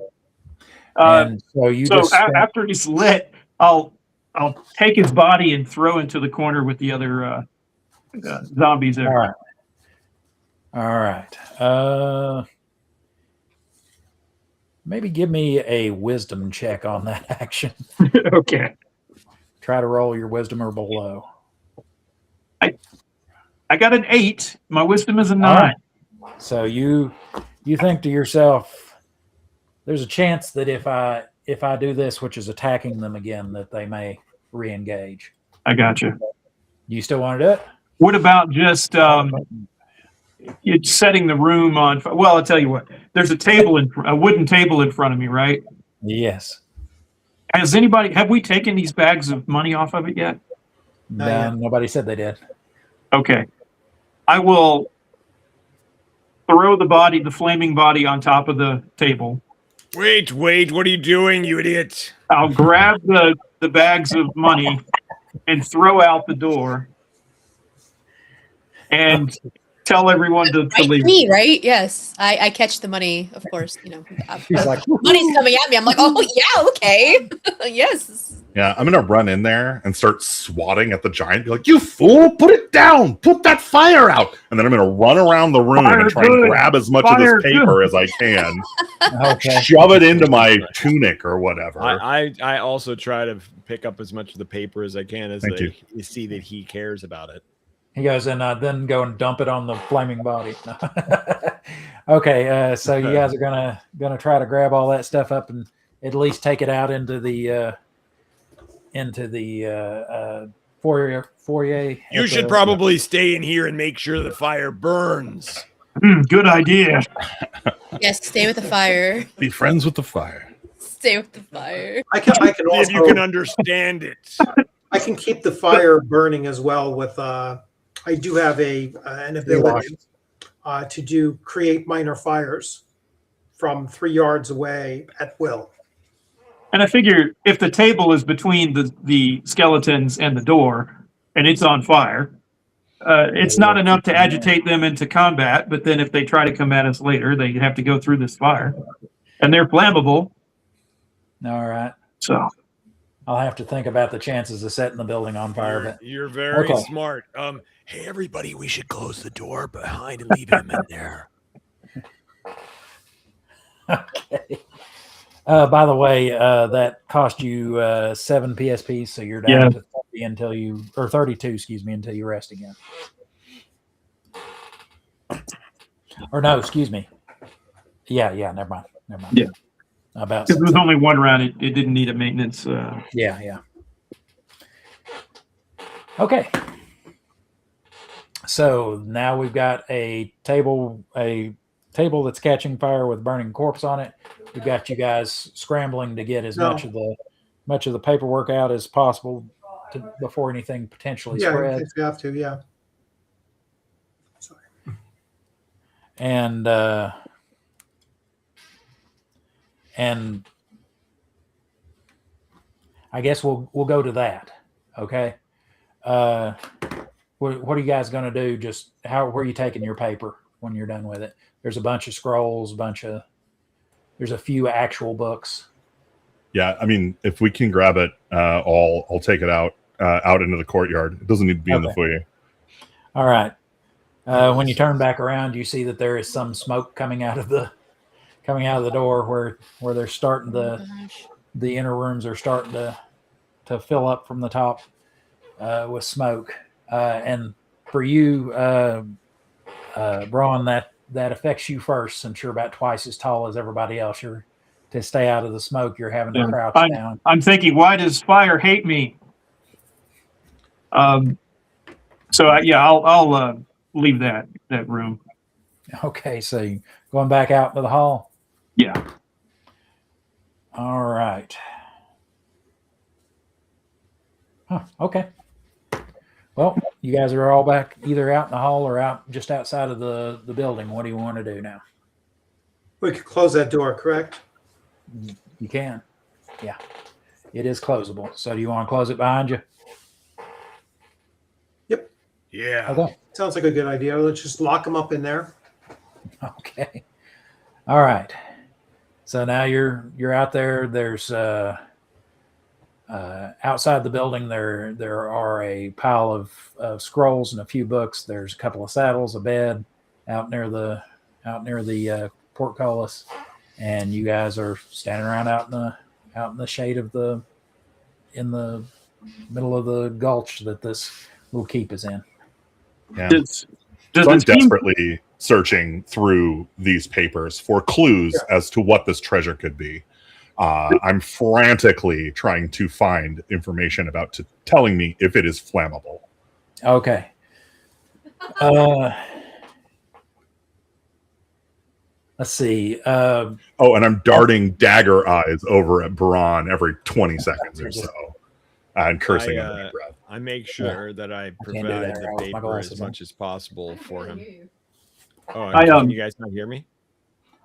And so after he's lit, I'll take his body and throw into the corner with the other zombies there. All right. Maybe give me a wisdom check on that action. Okay. Try to roll your wisdom or below. I got an 8. My wisdom is a 9. Right. So you think to yourself, there's a chance that if I do this, which is attacking them again, that they may re-engage. I got you. You still want to do it? What about just setting the room on fire? Well, I'll tell you what. There's a wooden table in front of me, right? Yes. Have we taken these bags of money off of it yet? No, nobody said they did. Okay. I will throw the flaming body on top of the table. Wait, what are you doing, you idiot? I'll grab the bags of money and throw out the door and tell everyone to leave. Me, right? Yes. I catch the money, of course. He's like, money's coming at me. I'm like, oh, yeah, okay. Yes. Yeah, I'm gonna run in there and start swatting at the giant. Be like, "You fool! Put it down! Put that fire out!" And then I'm gonna run around the room and try and grab as much of this paper as I can, shove it into my tunic or whatever. I also try to pick up as much of the paper as I can as you see that he cares about it. He goes and then go and dump it on the flaming body. Okay, so you guys are gonna try to grab all that stuff up and at least take it out into the foyer. You should probably stay in here and make sure the fire burns. Good idea. Yes, stay with the fire. Be friends with the fire. Stay with the fire. I can also, if you can understand it. I can keep the fire burning as well with I do have an ability to create minor fires from 3 yards away at will. And I figure if the table is between the skeletons and the door and it's on fire, it's not enough to agitate them into combat. But then if they try to come at us later, they have to go through this fire. And they're flammable. All right. So I'll have to think about the chances of setting the building on fire. You're very smart. Hey, everybody, we should close the door behind and leave him in there. Okay. By the way, that cost you 7 PSPs, so you're down Yeah. to 30 until you, or 32, excuse me, until you rest again. Or no, excuse me. Yeah, never mind. Yeah. About Because there was 6. only one round. It didn't need a maintenance. Yeah. Okay. So now we've got a table that's catching fire with burning corpse on it. We've got you guys scrambling to get as No. much of the paperwork out as possible before anything potentially Yeah, spreads. if you have to, yeah. Sorry. And I guess we'll go to that. Okay. What are you guys going to do? Just where are you taking your paper when you're done with it? There's a bunch of scrolls, there's a few actual books. Yeah, I mean, if we can grab it, I'll take it out into the courtyard. It doesn't need to be in the foyer. All right. When you turn back around, you see that there is some smoke coming out of the door where they're starting the inner rooms are starting to fill up from the top with smoke. And for you, Braun, that affects you first, since you're about twice as tall as everybody else. To stay out of the smoke, you're having to crouch down. I'm thinking, why does fire hate me? I'll leave that room. Okay, so you're going back out into the hall? Yeah. All right. Okay. Well, you guys are all back either out in the hall or out just outside of the building. What do you want to do now? We could close that door, correct? You can. Yeah. It is closable. So do you want to close it behind you? Yep. Yeah. Okay. Sounds like a good idea. Let's just lock them up in there. Okay. All right. So now you're out there. There's outside the building there are a pile of scrolls and a few books. There's a couple of saddles, a bed out near the portcullis, and you guys are standing around out in the shade in the middle of the gulch that this little keep is in. Yeah. Does So I'm the team- desperately searching through these papers for clues as to what this treasure could be. I'm frantically trying to find information about telling me if it is flammable. Okay. Let's see. And I'm darting dagger eyes over at Baran every 20 seconds or so, and cursing under my breath. I make sure that I provide the paper as much as possible for him. Oh, can you guys not hear me?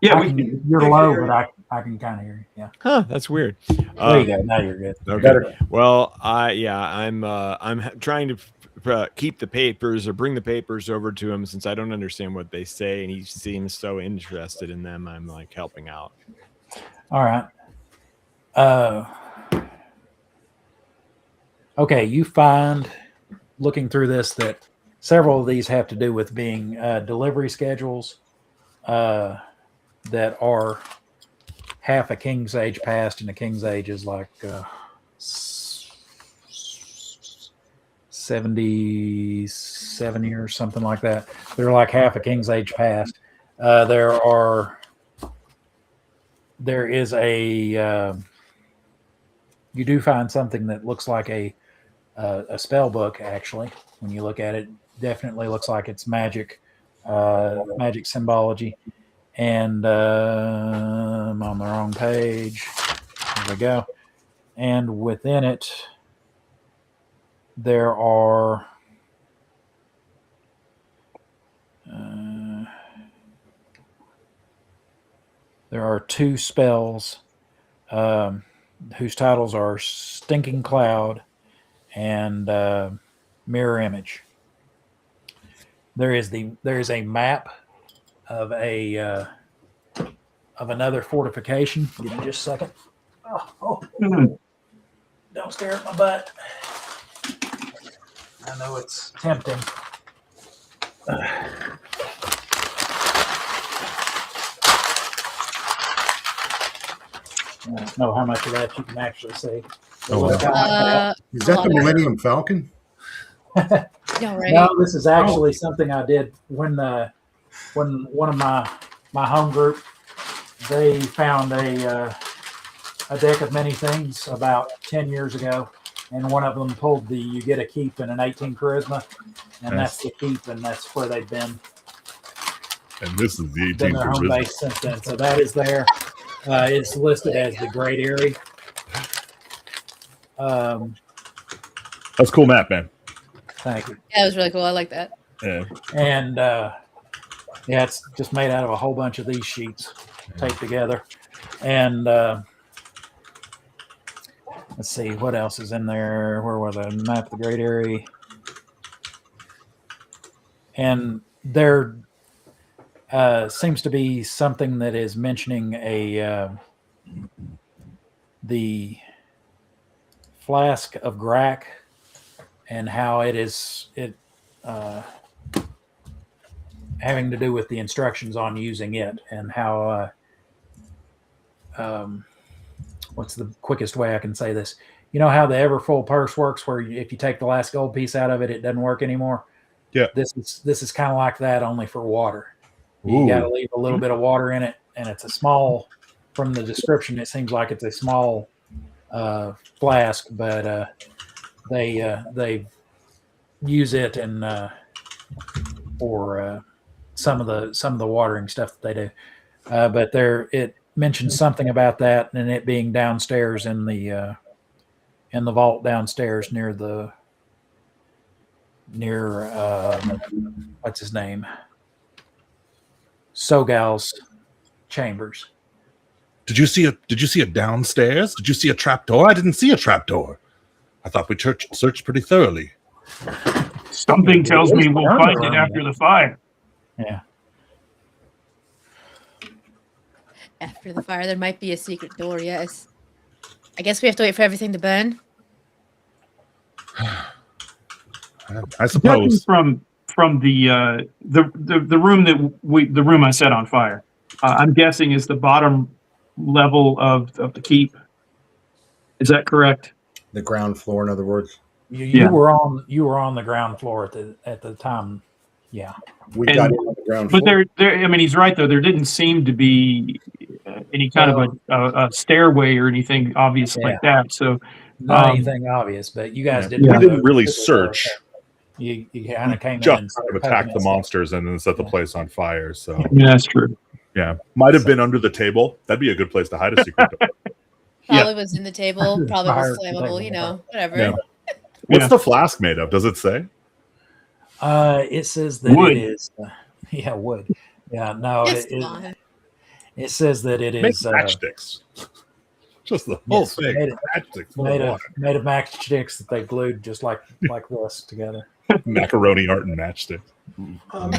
Yeah, you're low, but I can kind of hear you. Yeah. Huh, that's weird. There you go. Now you're good. Okay. Better. Well, I'm trying to keep the papers or bring the papers over to him, since I don't understand what they say, and he seems so interested in them. I'm like helping out. All right. Okay, you find, looking through this, that several of these have to do with being delivery schedules that are half a King's Age past, and a King's Age is like 77 years, something like that. They're like half a King's Age past. There is a you do find something that looks like a spell book. Actually, when you look at it, definitely looks like it's magic symbology. And I'm on the wrong page. There we go. And within it, there are two spells whose titles are Stinking Cloud and Mirror Image. There is a map of another fortification. Give me just a second. Don't stare at my butt. I know it's tempting. I don't know how much of that you can actually see. Oh, wow. Is that the Millennium Falcon? No, right? No, this is actually something I did when one of my home group, they found a deck of many things about 10 years ago, and one of them pulled the you get a keep and an 18 charisma, and that's the keep, and that's where they've been. And this is the Been 18th their home charisma. base since then. So that is there. It's listed as the Great Eyrie. That's a cool map, man. Thank you. Yeah, it was really cool. I like that. Yeah. And yeah, it's just made out of a whole bunch of these sheets taped together. And let's see what else is in there. Where was the map of the Great Eyrie? And there seems to be something that is mentioning the flask of Grack and how it having to do with the instructions on using it, and how what's the quickest way I can say this? You know how the ever full purse works, where if you take the last gold piece out of it, it doesn't work anymore. Yeah. This is kind of like that, only for water. You got to leave a little bit of water in it, and it's a small. From the description, it seems like it's a small flask, but they use it and for some of the watering stuff that they do. But it mentions something about that, and it being downstairs in the vault downstairs near what's his name, Sogal's chambers. Did you see a downstairs? Did you see a trapdoor? I didn't see a trapdoor. I thought we searched pretty thoroughly. Something tells me we'll find it after the fire. Yeah. After the fire, there might be a secret door. Yes. I guess we have to wait for everything to burn. I suppose. From the room the room I set on fire, I'm guessing is the bottom level of the keep. Is that correct? The ground floor, in other words. You were on the ground floor at the time. Yeah. We got it on the ground But floor. I mean, he's right though. There didn't seem to be any kind of a stairway or anything obvious like that. So not anything obvious, but you guys didn't. We didn't really search. You kind of came Just in and kind of attacked the monsters and then set the place on fire. So yeah, that's true. Yeah, might have been under the table. That'd be a good place to hide a secret door. Probably was in the table. Probably was flammable. You know, whatever. Yeah. What's the flask made of? Does it say? It says that wood. It is. Wood. Yeah, no. It says that it is matchsticks. Just the whole thing. Made of matchsticks that they glued just like this together. Macaroni art and matchsticks. No,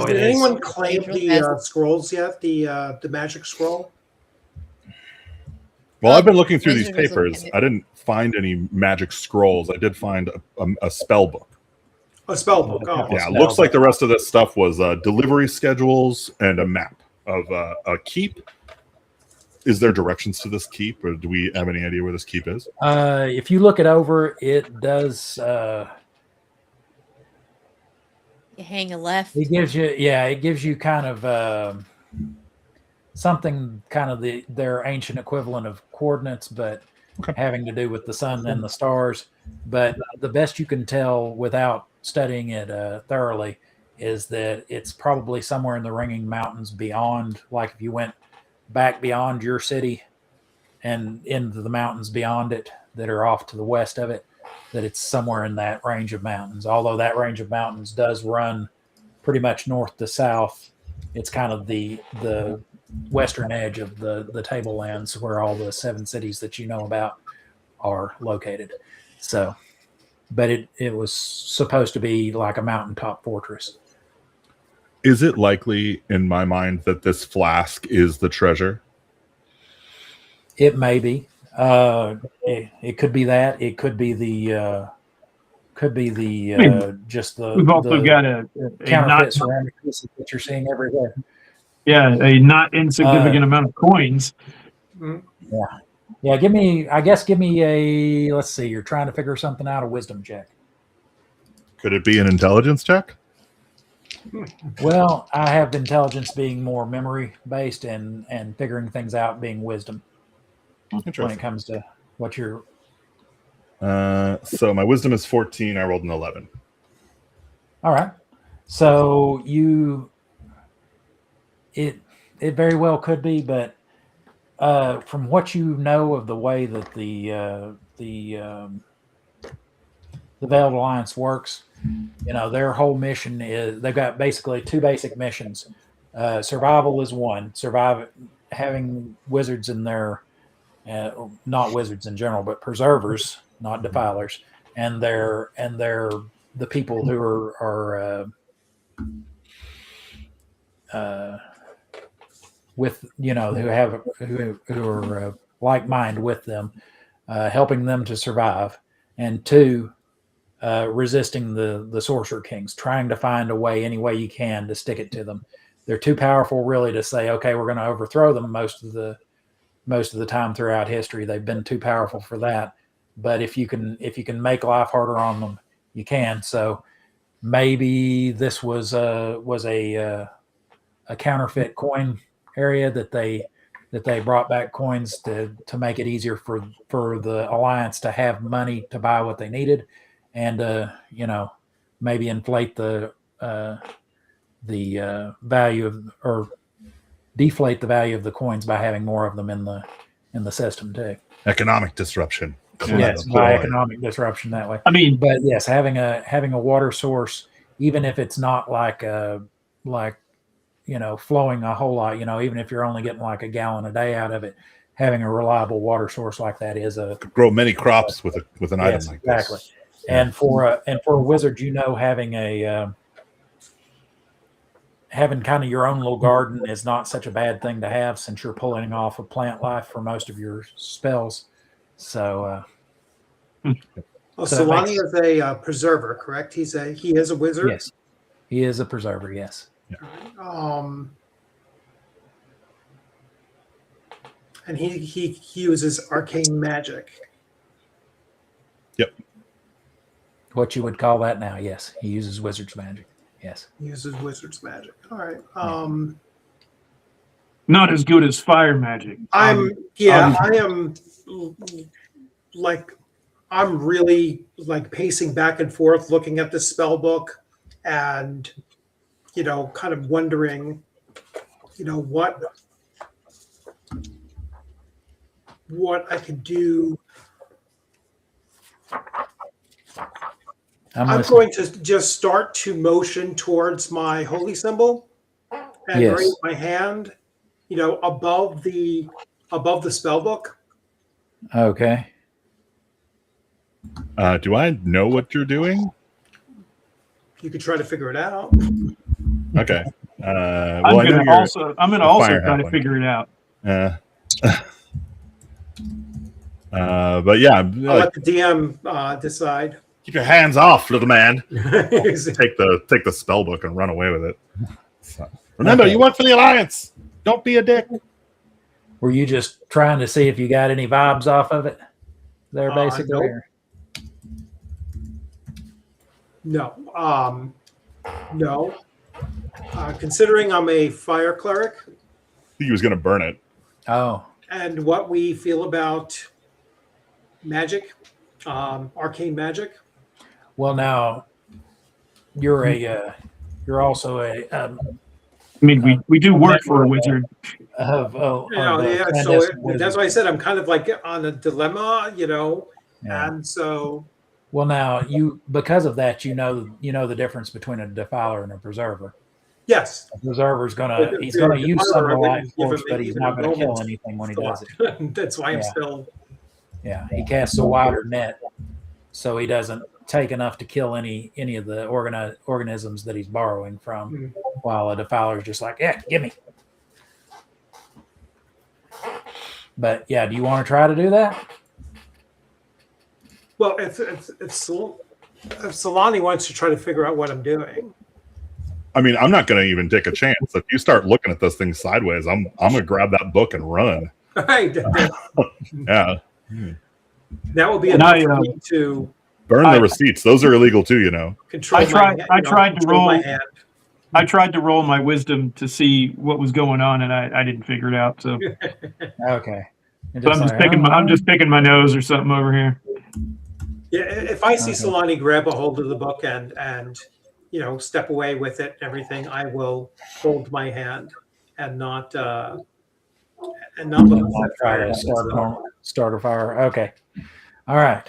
did anyone claim the scrolls yet? The magic scroll? Well, I've been looking through these papers. I didn't find any magic scrolls. I did find a spell book. A spell book. Oh. Yeah, it looks like the rest of this stuff was delivery schedules and a map of a keep. Is there directions to this keep, or do we have any idea where this keep is? If you look it over, it does. You hang a left. It gives you kind of something, kind of their ancient equivalent of coordinates, but having to do with the sun and the stars. But the best you can tell without studying it thoroughly is that it's probably somewhere in the Ringing Mountains beyond, like if you went back beyond your city and into the mountains beyond it that are off to the west of it, that it's somewhere in that range of mountains. Although that range of mountains does run pretty much north to south. It's kind of the western edge of the tablelands where all the 7 cities that you know about are located. So, but it was supposed to be like a mountaintop fortress. Is it likely, in my mind, that this flask is the treasure? It may be. It could be that. It could be the. Just the. We've also got a counterfeit ceramic pieces that you're seeing everywhere. Yeah, a not insignificant amount of coins. Yeah. Yeah, give me a, let's see, you're trying to figure something out, a wisdom check. Could it be an intelligence check? Well, I have intelligence being more memory based and figuring things out being wisdom when it Interesting. comes to what you're. So my wisdom is 14. I rolled an 11. All right. So it very well could be, but from what you know of the way that the Veiled Alliance works, their whole mission is they've got basically two basic missions. Survival is one. Having wizards in their, not wizards in general, but preservers, not defilers, and they're the people who are with who are like mind with them, helping them to survive, and two, resisting the sorcerer kings, trying to find a way, any way you can, to stick it to them. They're too powerful, really, to say, okay, we're going to overthrow them. Most of the time throughout history, they've been too powerful for that. But if you can make life harder on them, you can. So maybe this was a counterfeit coin area that they brought back coins to make it easier for the Alliance to have money to buy what they needed, and maybe inflate the value of, or deflate the value of the coins by having more of them in the system too. Economic disruption. Yes, by economic disruption that way. I mean, but yes, having a water source, even if it's not like flowing a whole lot, even if you're only getting like a gallon a day out of it, having a reliable water source like that is grow many crops with an item like exactly. this. And for a wizard, having kind of your own little garden is not such a bad thing to have, since you're pulling off of plant life for most of your spells. So, Solani is a preserver, correct? He is a wizard. Yes, he is a preserver. Yes. And he uses arcane magic. Yep. What you would call that now? Yes, he uses wizard's magic. Yes, he uses wizard's magic. All right. Not as good as fire magic. I'm really like pacing back and forth, looking at the spell book, and kind of wondering, what I could do. I'm going to just start to motion towards my holy symbol and raise my hand, above the spell book. Okay. Do I know what you're doing? You could try to figure it out. Okay. I'm going to also try to figure it out. But yeah, I'll let the DM decide. Keep your hands off, little man. Take the spell book and run away with it. So, remember, you work for the Alliance. Don't be a dick. Were you just trying to see if you got any vibes off of it there, basically? Nope. No. Considering I'm a fire cleric, He was going to burn it. Oh. And what we feel about magic, arcane magic. Well, now you're also a. I mean, we do work for a wizard. So that's why I said I'm kind of like on a dilemma, and so. Well, now because of that, you know the difference between a defiler and a preserver. Yes. A preserver's he's gonna use some of the light force, but he's not gonna kill anything when he does it. That's why I'm still. Yeah, he casts a wider net, so he doesn't take enough to kill any of the organisms that he's borrowing from, while a defiler's just like, yeah, give me. But yeah, do you want to try to do that? Well, if Solani wants to try to figure out what I'm doing. I mean, I'm not going to even take a chance. If you start looking at this thing sideways, I'm going to grab that book and run. Right. Yeah. That will be And enough I, for me to Burn the receipts. Those are illegal too, you know. control I tried- my, I tried to control my roll- hand. I tried to roll my wisdom to see what was going on, and I didn't figure it out. So, Okay. And so I'm just like, picking oh, I'm just picking my nose or something over here. Yeah, if I see Okay. Solani grab a hold of the book and step away with it and everything, I will hold my hand and not let him I'll set try fire to to it. start a fire. Okay. All right.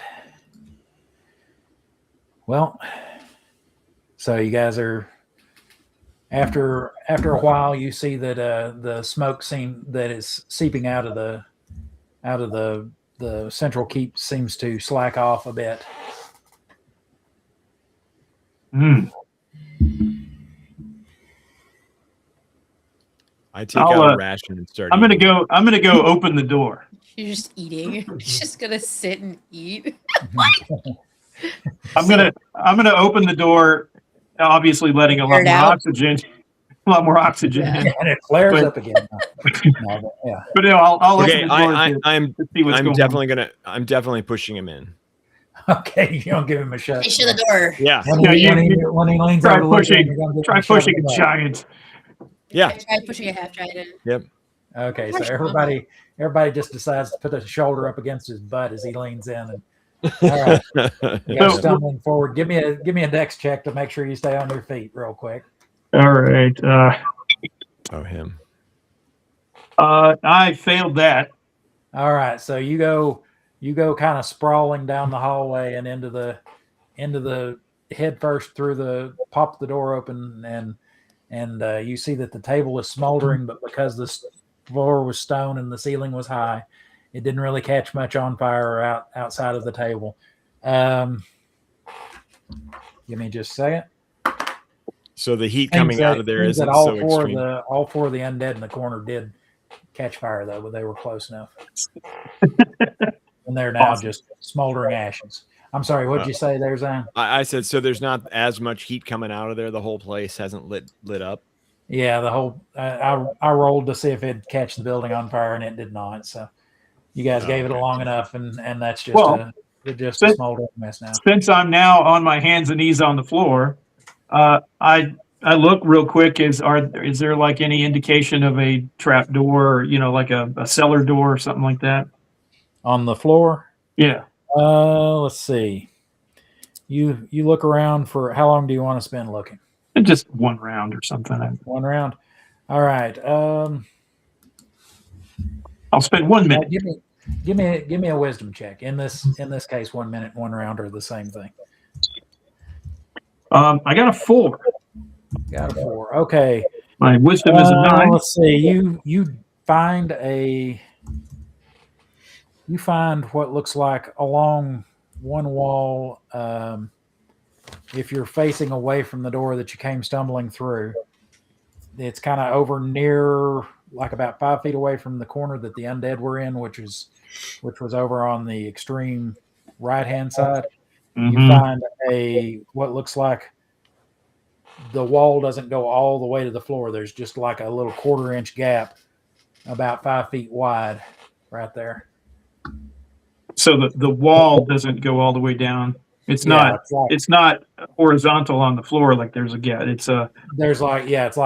Well, so you guys are after a while, you see that the smoke that is seeping out of the central keep seems to slack off a bit. Hmm. I take I'll, out a ration and start. I'm gonna eating. go open the door. You're just eating. You're just gonna sit and eat. I'm gonna open the door, obviously letting a Air lot it more out. oxygen, in. And it flares But- up again. No, but, yeah. But I'll Okay, open the door I'm to see what's I'm going definitely pushing him in. Okay, you don't give him a shot. Face to the door. Yeah, When Yeah, when he leans try over to look pushing- in, you're gonna give him Try a shot pushing in a the butt. giant. yeah. I tried pushing a half giant. Okay, so everybody just decides to put a shoulder up against his butt as he leans in. And all right, you guys So- stumbling forward. Give me a dex check to make sure you stay on your feet real quick. All right. Oh, him. I failed that. All right, so you go kind of sprawling down the hallway and into the head first through pop the door open and you see that the table is smoldering, but because the floor was stone and the ceiling was high, it didn't really catch much on fire outside of the table. Give me just a second. So the heat coming out of there Seems isn't that all so extreme. all four of the undead in the corner did catch fire though, but they were close enough. And they're now Awesome. just smoldering ashes. I'm sorry, what'd you say there, Zan? I said so. There's not as much heat coming out of there. The whole place hasn't lit up. Yeah, the whole I rolled to see if it'd catch the building on fire and it did not. So you guys gave it okay. long enough, and that's just Well, a since- smoldering mess now. Since I'm now on my hands and knees on the floor, I look real quick. Is there like any indication of a trap door, or, like a cellar door or something like that? On the floor? Yeah. Let's see. You look around for how long do you want to spend looking? Just one round or something. One round. All right. I'll spend 1 minute. Give me a wisdom check. In this case, 1 minute, 1 round are the same thing. I got a 4. Got a 4. Okay. My wisdom is a 9. Let's see. You find what looks like along one wall. If you're facing away from the door that you came stumbling through, it's kind of over near, like about 5 feet away from the corner that the undead were in, which was over on the extreme right hand side. You Mhm. find what looks like the wall doesn't go all the way to the floor. There's just like a little 1/4-inch gap, about 5 feet wide, right there. So the wall doesn't go all the way down. It's Yeah, not. It's not horizontal on the floor like there's a gap. It's a. There's it's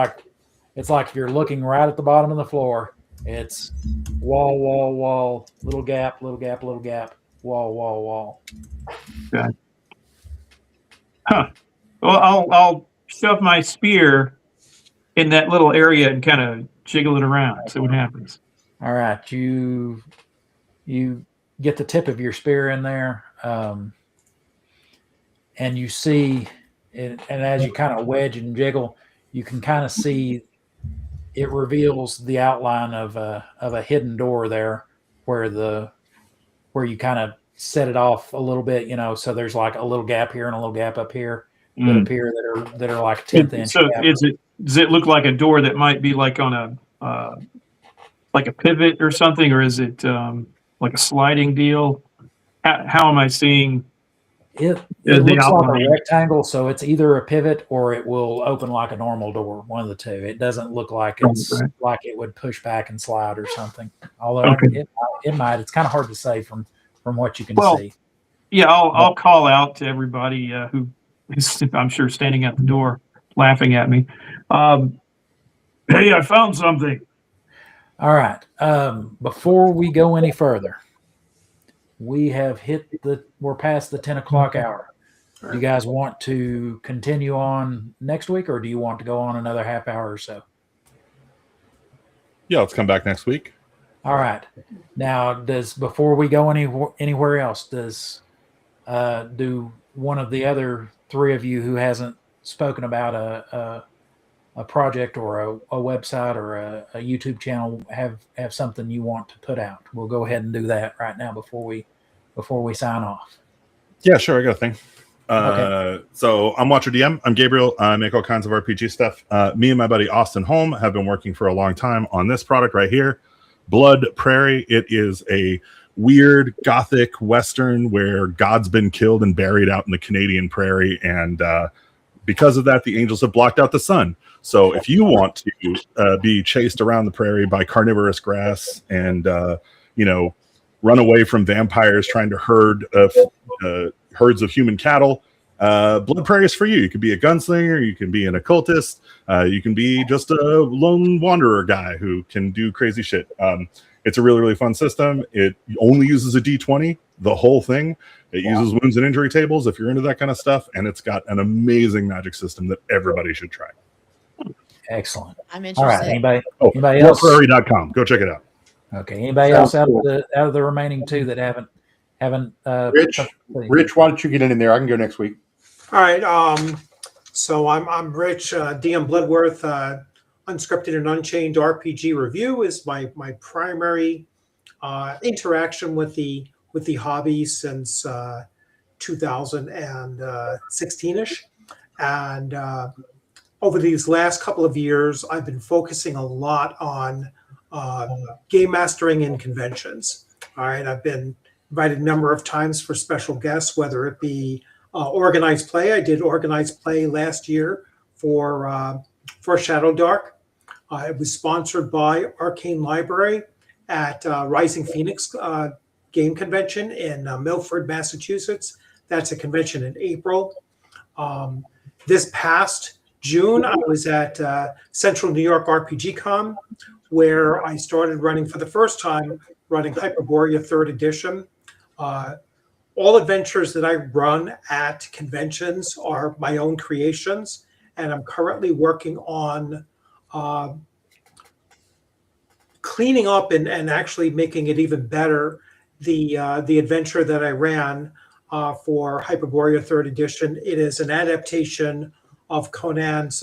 like you're looking right at the bottom of the floor. It's wall, little gap, little gap, little gap, wall. Okay. Huh. Well, I'll shove my spear in that little area and kind of jiggle it around. See what happens. All right, you get the tip of your spear in there, and you see it, and as you kind of wedge and jiggle, you can kind of see it reveals the outline of a hidden door there, where you kind of set it off a little bit, so there's like a little gap here and a little gap up here that appear that are like 10th inch. So does it look like a door that might be like on like a pivot or something, or is it like a sliding deal? How am I seeing? It The looks like outline. a rectangle, so it's either a pivot or it will open like a normal door. One of the two. It doesn't look like it's Right. like it would push back and slide or something. Although Okay. it might. It's kind of hard to say from what you can Well, see. Yeah, I'll call out to everybody who is, I'm sure, standing at the door laughing at me. Hey, I found something. All right. Before we go any further, we're past the 10 o'clock hour. Do you guys want to continue on next week, or do you want to go on another half hour or so? Yeah, let's come back next week. All right. Now, before we go anywhere else, do one of the other three of you who hasn't spoken about a project or a website or a YouTube channel have something you want to put out? We'll go ahead and do that right now before we sign off. Yeah, sure. I got a thing. Okay. So I'm Watcher DM. I'm Gabriel. I make all kinds of RPG stuff. Me and my buddy Austin Holm have been working for a long time on this product right here, Blood Prairie. It is a weird gothic western where God's been killed and buried out in the Canadian prairie, and because of that, the angels have blocked out the sun. So if you want to be chased around the prairie by carnivorous grass and run away from vampires trying to herd herds of human cattle, Blood Prairie is for you. You can be a gunslinger, you can be an occultist, you can be just a lone wanderer guy who can do crazy shit. It's a really, really fun system. It only uses a D20, the whole thing. It uses wounds and injury tables if you're into that kind of stuff, and it's got an amazing magic system that everybody should try. Excellent. I'm interested. All right. Anybody else? Bloodprairie.com. Go check it out. Okay. Anybody else out of the remaining two that haven't Rich, why don't you get in there? I can go next week. All right. So I'm Rich. DM Bloodworth. Unscripted and Unchained RPG review is my primary interaction with the hobby since 2016ish, and over these last couple of years, I've been focusing a lot on game mastering in conventions. All right, I've been invited a number of times for special guests, whether it be organized play. I did organized play last year for Shadow Dark. It was sponsored by Arcane Library at Rising Phoenix Game Convention in Milford, Massachusetts. That's a convention in April. This past June, I was at Central New York RPG Con, where I started running for the first time, running Hyperborea 3rd edition. All adventures that I run at conventions are my own creations, and I'm currently working on cleaning up and actually making it even better. The adventure that I ran for Hyperborea 3rd edition, it is an adaptation of Conan's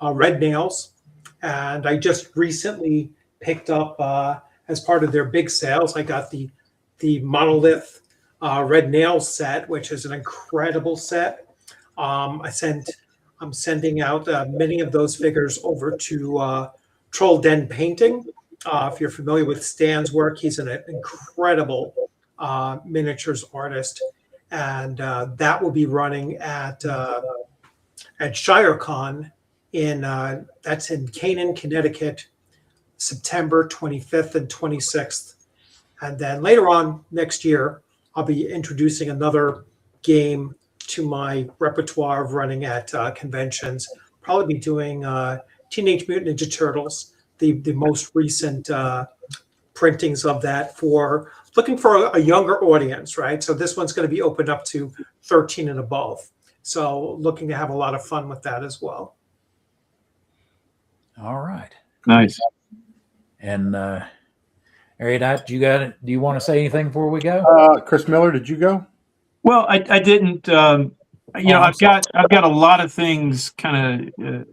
Red Nails, and I just recently picked up as part of their big sales. I got the Monolith Red Nails set, which is an incredible set. I'm sending out many of those figures over to Troll Den Painting. If you're familiar with Stan's work, he's an incredible miniatures artist, and that will be running at ShireCon that's in Canaan, Connecticut, September 25th and 26th. And then later on next year, I'll be introducing another game to my repertoire of running at conventions. Probably be doing Teenage Mutant Ninja Turtles, the most recent printings of that, for looking for a younger audience, right? So this one's going to be opened up to 13 and above. So looking to have a lot of fun with that as well. All right. Nice. And Erudite, do you want to say anything before we go? Chris Miller, did you go? Well, I didn't. I've got a lot of things kind of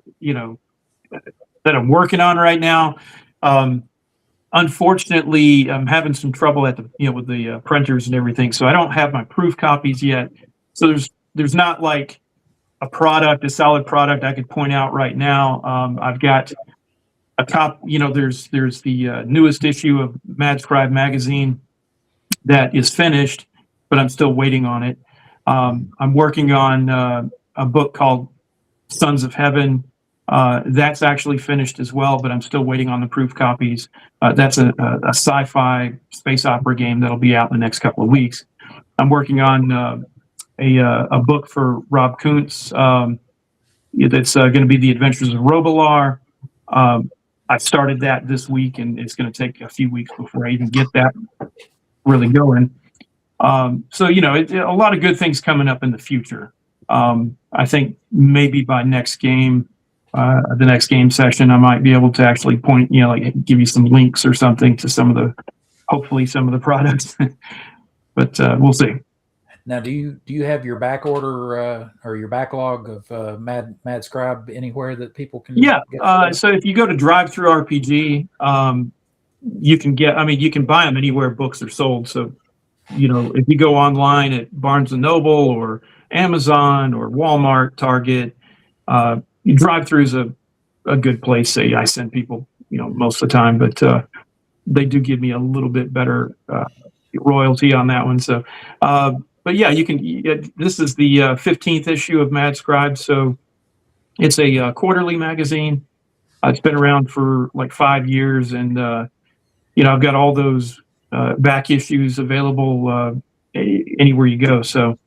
that I'm working on right now. Unfortunately, I'm having some trouble with the printers and everything, so I don't have my proof copies yet. So there's not like a solid product I could point out right now. I've got a there's the newest issue of Mad Scribe magazine that is finished, but I'm still waiting on it. I'm working on a book called Sons of Heaven. That's actually finished as well, but I'm still waiting on the proof copies. That's a sci-fi space opera game that'll be out in the next couple of weeks. I'm working on a book for Rob Kuntz that's going to be The Adventures of Robilar. I started that this week, and it's going to take a few weeks before I even get that really going. So, a lot of good things coming up in the future. I think maybe by next game, the next game session, I might be able to actually point, like give you some links or something to hopefully some of the products, but we'll see. Now, do you have your back order or your backlog of Mad Scribe anywhere that people can? Yeah. So if you go to Drive-Thru RPG, you can buy them anywhere books are sold. So, if you go online at Barnes and Noble or Amazon or Walmart, Target, Drive-Thru is a good place. Say I send people, most of the time, but they do give me a little bit better royalty on that one. So, but yeah, you can. This is the 15th issue of Mad Scribe, so it's a quarterly magazine. It's been around for like 5 years, and I've got all those back issues available anywhere you go. So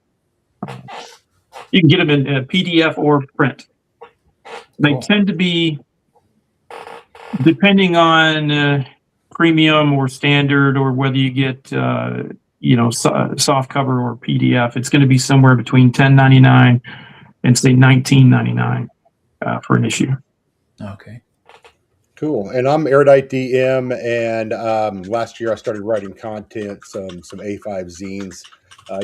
you can get them in PDF or print. They tend to be, depending on premium or standard, or whether you get soft cover or PDF, it's going to be somewhere between $10.99 and say $19.99 for an issue. Okay. Cool. And I'm Erudite DM, and last year I started writing content, some A5 zines.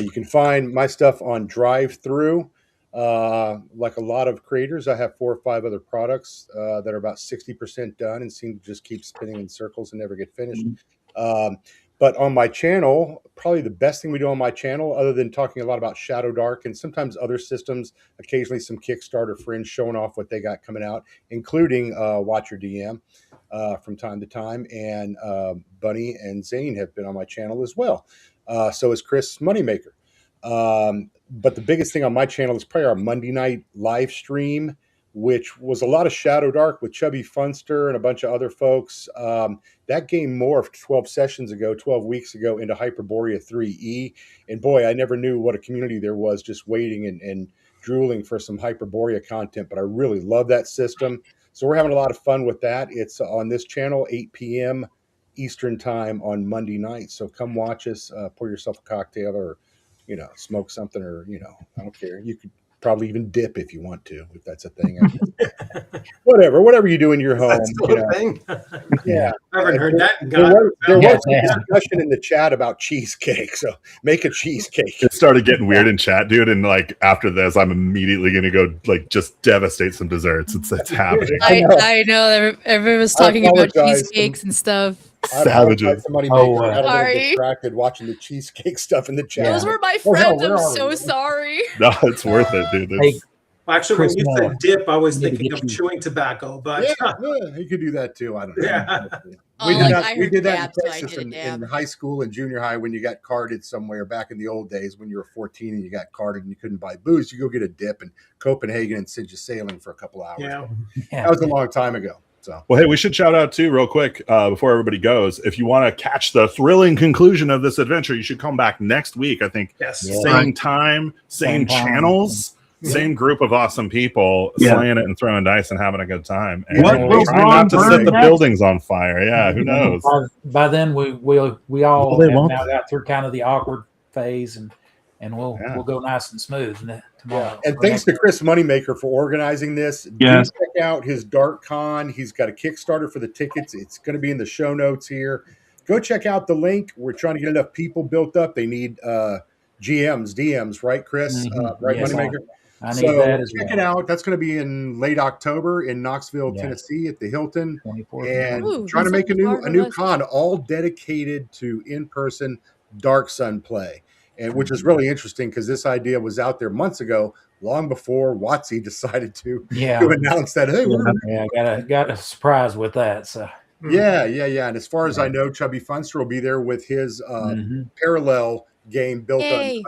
You can find my stuff on Drive-Thru. Like a lot of creators, I have 4 or 5 other products that are about 60% done and seem to just keep spinning in circles and never get finished. But on my channel, probably the best thing we do on my channel, other than talking a lot about Shadow Dark and sometimes other systems, occasionally some Kickstarter friends showing off what they got coming out, including Watch Your DM from time to time. And Bunny and Zane have been on my channel as well. So is Chris Moneymaker. But the biggest thing on my channel is probably our Monday night live stream, which was a lot of Shadow Dark with Chubby Funster and a bunch of other folks. That game morphed 12 weeks ago into Hyperborea 3E. And boy, I never knew what a community there was just waiting and drooling for some Hyperborea content. But I really love that system. So we're having a lot of fun with that. It's on this channel, 8 p.m. Eastern time on Monday night. So come watch us, pour yourself a cocktail or, smoke something, or, I don't care. You could probably even dip if you want to, if that's a thing. whatever you do in your home. That's still a thing. Yeah. I haven't heard that. There was a discussion in the chat about cheesecake, so make a cheesecake. It started getting weird in chat, dude, and like after this, I'm immediately gonna go like just devastate some desserts. It's happening. I know everyone was talking about cheesecakes and stuff. Savages. Somebody got a little distracted watching the cheesecake stuff in the chat. Those were my friends. I'm so sorry. No, it's worth it, dude. Actually, when you said dip, I was thinking of chewing tobacco, but yeah, you could do that too. I don't know. Yeah. We did that in Texas in high school and junior high when you got carded somewhere back in the old days when you were 14 and you got carded and you couldn't buy booze. You go get a dip in Copenhagen and send you sailing for a couple hours. Yeah. That was a long time ago. So. Well, hey, we should shout out too, real quick, before everybody goes. If you want to catch the thrilling conclusion of this adventure, you should come back next week. I think same time, same channels. Same group of awesome people slaying it and throwing dice and having a good time. And trying not to set the buildings on fire. Yeah, who knows? By then we all have now got through kind of the awkward phase, and we'll go nice and smooth tomorrow. And thanks to Chris Moneymaker for organizing this. Do check out his Dark Con. He's got a Kickstarter for the tickets. It's going to be in the show notes here. Go check out the link. We're trying to get enough people built up. They need GMs, DMs, right, Chris? Right, Moneymaker? I need that as check it out. That's going to be in late October in Knoxville, Tennessee, at the Hilton, and trying to make a new con all dedicated to in-person Dark Sun play, and which is really interesting because this idea was out there months ago, long before WotC decided to announce that. Hey, got a surprise with that. So yeah. And as far as I know, Chubby Funster will be there with his parallel game built on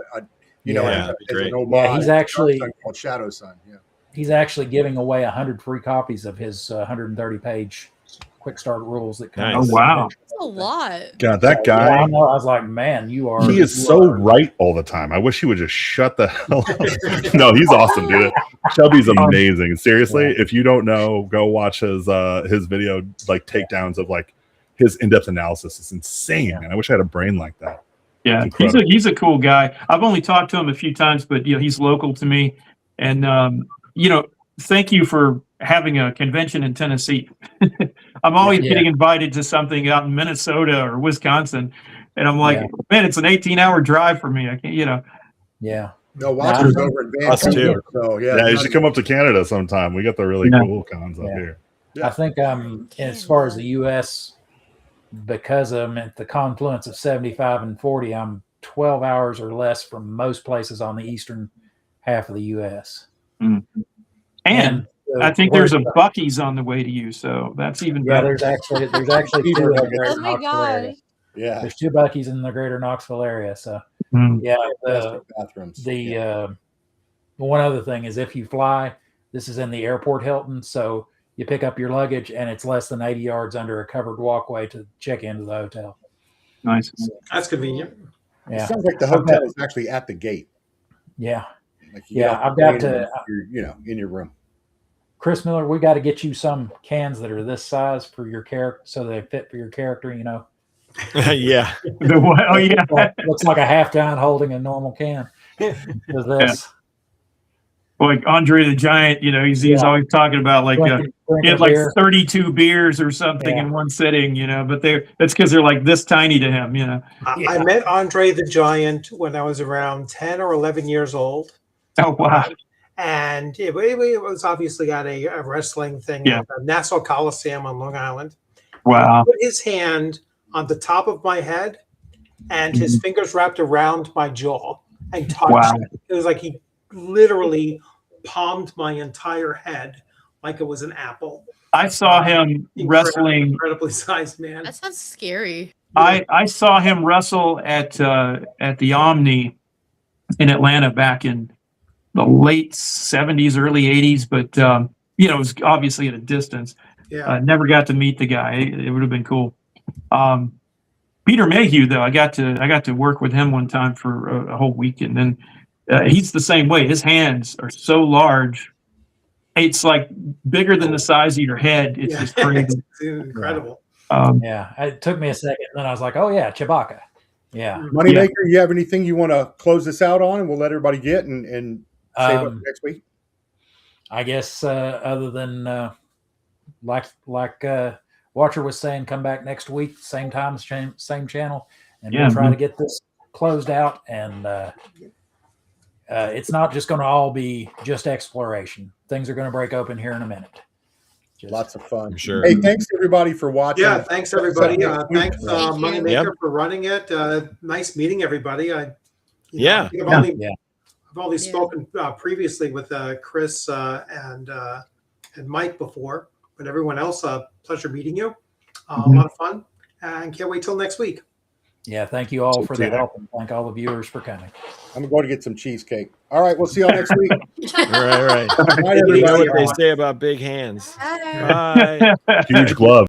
You know, Yeah, as, that'd be as an great. homage Yeah, he's to actually- Dark Sun called Shadow Sun. Yeah. He's actually giving away 100 free copies of his 130-page quick start rules that come. Nice. with Oh, wow. the That's a lot. God, that Yeah, guy. I know. I was like, man, you are. He is you so are- right all the time. I wish he would just shut the hell up. No, he's awesome, dude. Chubby's amazing. Seriously, Yeah. if you don't know, go watch his video, like takedowns of like his in-depth analysis. It's insane, Yeah. man. I wish I had a brain like that. Yeah, It's he's a cool guy. I've only talked to him a few times, but he's local to me. And thank you for having a convention in Tennessee. I'm always Yeah. getting invited to something out in Minnesota or Wisconsin, and I'm like, Yeah. man, it's an 18-hour drive for me. I can't, Yeah. No, Watcher's Nah, over in Us too. Vancouver. So yeah, Yeah, you should come up to Canada sometime. We got the really Yeah. cool cons up Yeah. here. Yeah. I think as far as the U.S., because I'm at the confluence of 75 and 40, I'm 12 hours or less from most places on the eastern half of the U.S. and I think where- there's a Buc-ee's on the way to you, so that's even yeah. better. There's actually two in the greater Oh my Knoxville area. gosh. Yeah. There's 2 Buc-ee's in the greater Knoxville area. So Mm. yeah, Fantastic bathrooms. one other thing is if you fly, this is in the airport Hilton, so you pick up your luggage and it's less than 80 yards under a covered walkway to check into the hotel. Nice. That's convenient. It Yeah, sounds like the hotel is actually at the gate. yeah. Like you Yeah, get off I've the got plane to- and you're, in your room. Chris Miller, we got to get you some cans that are this size for your character, so they fit for your character. Yeah. Oh yeah, Looks like a half giant holding a normal can. With this. like Andre the Giant. He's Yeah. always talking about like Drinking he had a like beer. 32 beers or something Yeah. in one sitting. But that's because they're like this tiny to him. I met Andre the Giant when I was around 10 or 11 years old. Oh wow. And it was obviously at a wrestling thing Yeah. at the Nassau Coliseum on Long Island. Wow. Put his hand on the top of my head and his fingers wrapped around my jaw and touched. Wow. It was like he literally palmed my entire head like it was an apple. I saw him wrestling. Incredibly sized man. That sounds scary. I saw him wrestle at the Omni in Atlanta back in the late 70s, early 80s, but it was obviously at a distance. Yeah. Never got to meet the guy. It would have been cool. Peter Mayhew, though, I got to work with him one time for a whole week, and then he's the same way. His hands are so large, it's like bigger than the size of your head. It's just crazy. It's incredible. Yeah, it took me a second. Then I was like, "Oh yeah, Chewbacca." Yeah. Moneymaker, you have anything you want to close this out on, and we'll let everybody get and save up for next week. I guess other than like Watcher was saying, come back next week, same time, same channel, and we'll try to get this closed out. And it's not just going to all be just exploration. Things are going to break open here in a minute. Lots of fun. Sure. Hey, thanks everybody for watching. Yeah, thanks everybody. Thanks Thank you. Moneymaker Yep. for running it. Nice meeting everybody. I Yeah. think I've Yeah. only Yeah. spoken previously with Chris and Mike before, but everyone else, pleasure meeting you. A lot of fun, and can't wait till next week. Yeah, thank you all for See the you there. help, and thank all the viewers for coming. I'm going to get some cheesecake. All right, we'll see y'all next week. Right. Bye, You know everybody. what they say about big hands. Bye. Bye. Huge glove.